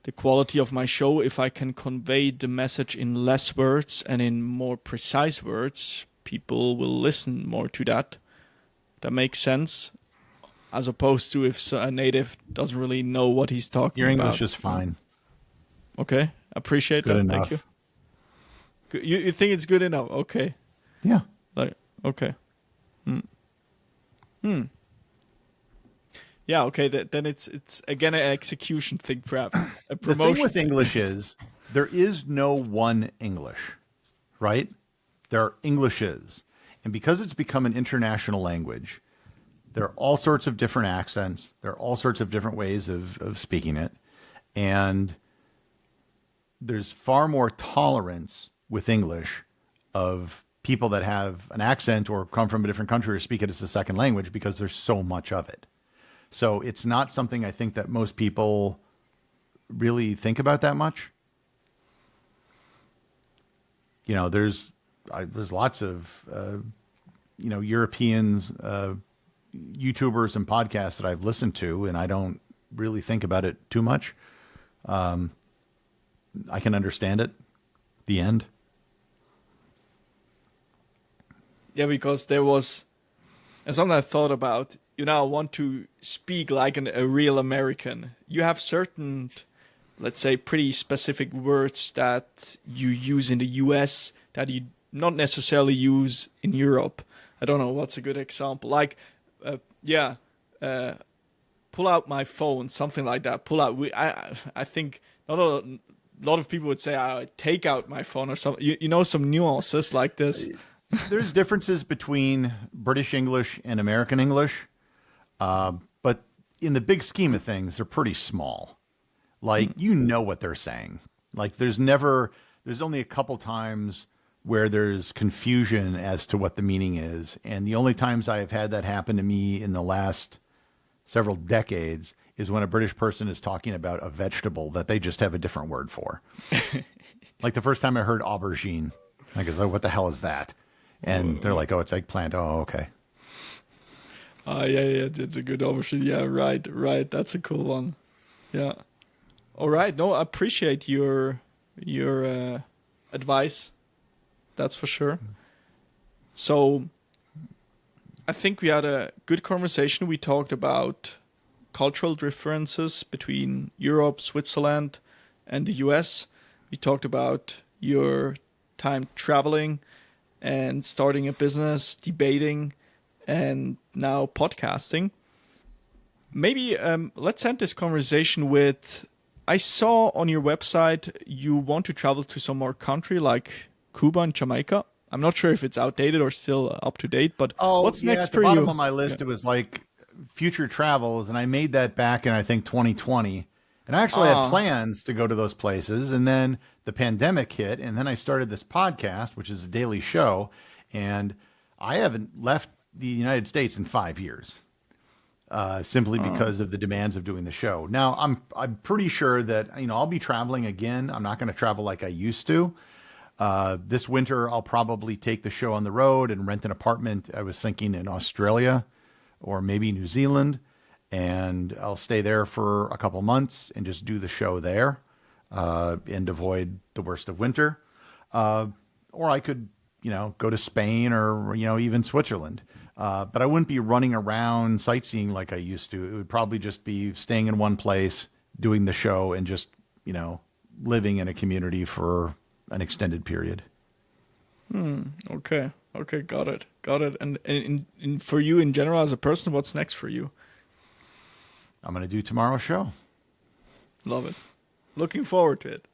Speaker 2: the quality of my show. If I can convey the message in less words and in more precise words, people will listen more to that. That makes sense. As opposed to if a native doesn't really know what he's talking
Speaker 1: Your
Speaker 2: about.
Speaker 1: English is fine.
Speaker 2: Okay, appreciate
Speaker 1: good
Speaker 2: that.
Speaker 1: Enough.
Speaker 2: Thank you. You think it's good enough? Okay.
Speaker 1: Yeah.
Speaker 2: Okay. Yeah. Okay. Then it's again an execution thing, perhaps. A promotion.
Speaker 1: The thing with English is there is no one English, right? There are Englishes, and because it's become an international language, there are all sorts of different accents. There are all sorts of different ways of speaking it. And there's far more tolerance with English of people that have an accent or come from a different country or speak it as a second language because there's so much of it. So it's not something I think that most people really think about that much. There's lots of, Europeans, YouTubers and podcasts that I've listened to, and I don't really think about it too much. I can understand it. The end.
Speaker 2: Yeah, because there was something I thought about. I want to speak like a real American. You have certain, let's say, pretty specific words that you use in the US that you not necessarily use in Europe. I don't know what's a good example. Like, pull out my phone, something like that. Pull out. I think not a lot of people would say, I take out my phone or something. Some nuances like this.
Speaker 1: There's differences between British English and American English, but in the big scheme of things, they're pretty small. Like, what they're saying. Like, there's only a couple times where there's confusion as to what the meaning is. And the only times I have had that happen to me in the last several decades is when a British person is talking about a vegetable that they just have a different word for. Like the first time I heard aubergine, I was like, what the hell is that? And they're like, oh, it's eggplant. Oh, okay.
Speaker 2: Yeah, that's a good aubergine. Yeah, right. That's a cool one. Yeah. All right. No, I appreciate your advice. That's for sure. So I think we had a good conversation. We talked about cultural differences between Europe, Switzerland, and the US. We talked about your time traveling and starting a business, debating, and now podcasting. Maybe let's end this conversation with, I saw on your website you want to travel to some more country like Cuba and Jamaica. I'm not sure if it's outdated or still up to date, but what's next for you?
Speaker 1: At the bottom of my list, it was like future travels, and I made that back in, I think, 2020. And I actually had
Speaker 2: Oh,
Speaker 1: plans to go to those places, and then the pandemic hit, and then I started this podcast, which is a daily show, and I haven't left the United States in 5 years, simply because of the demands of doing the show. Now, I'm pretty sure that I'll be traveling again. I'm not going to travel like I used to. This winter, I'll probably take the show on the road and rent an apartment. I was thinking in Australia or maybe New Zealand, and I'll stay there for a couple months and just do the show there, and avoid the worst of winter. Or I could, go to Spain or, even Switzerland. But I wouldn't be running around sightseeing like I used to. It would probably just be staying in one place, doing the show, and just, living in a community for an extended period.
Speaker 2: okay. Okay, got it. Got it. And for you in general as a person, what's next for you?
Speaker 1: I'm going to do tomorrow's show.
Speaker 2: Love it. Looking forward to it.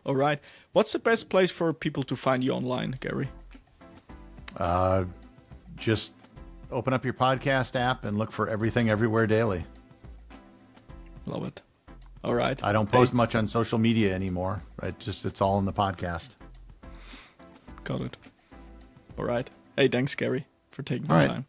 Speaker 2: All right. What's the best place for people to find you online, Gary?
Speaker 1: Just open up your podcast app and look for Everything Everywhere Daily.
Speaker 2: Love it. All right.
Speaker 1: I don't post much on social media anymore. It's all in the podcast.
Speaker 2: Got it. All right. Hey, thanks, Gary, for taking the
Speaker 1: All right.
Speaker 2: time.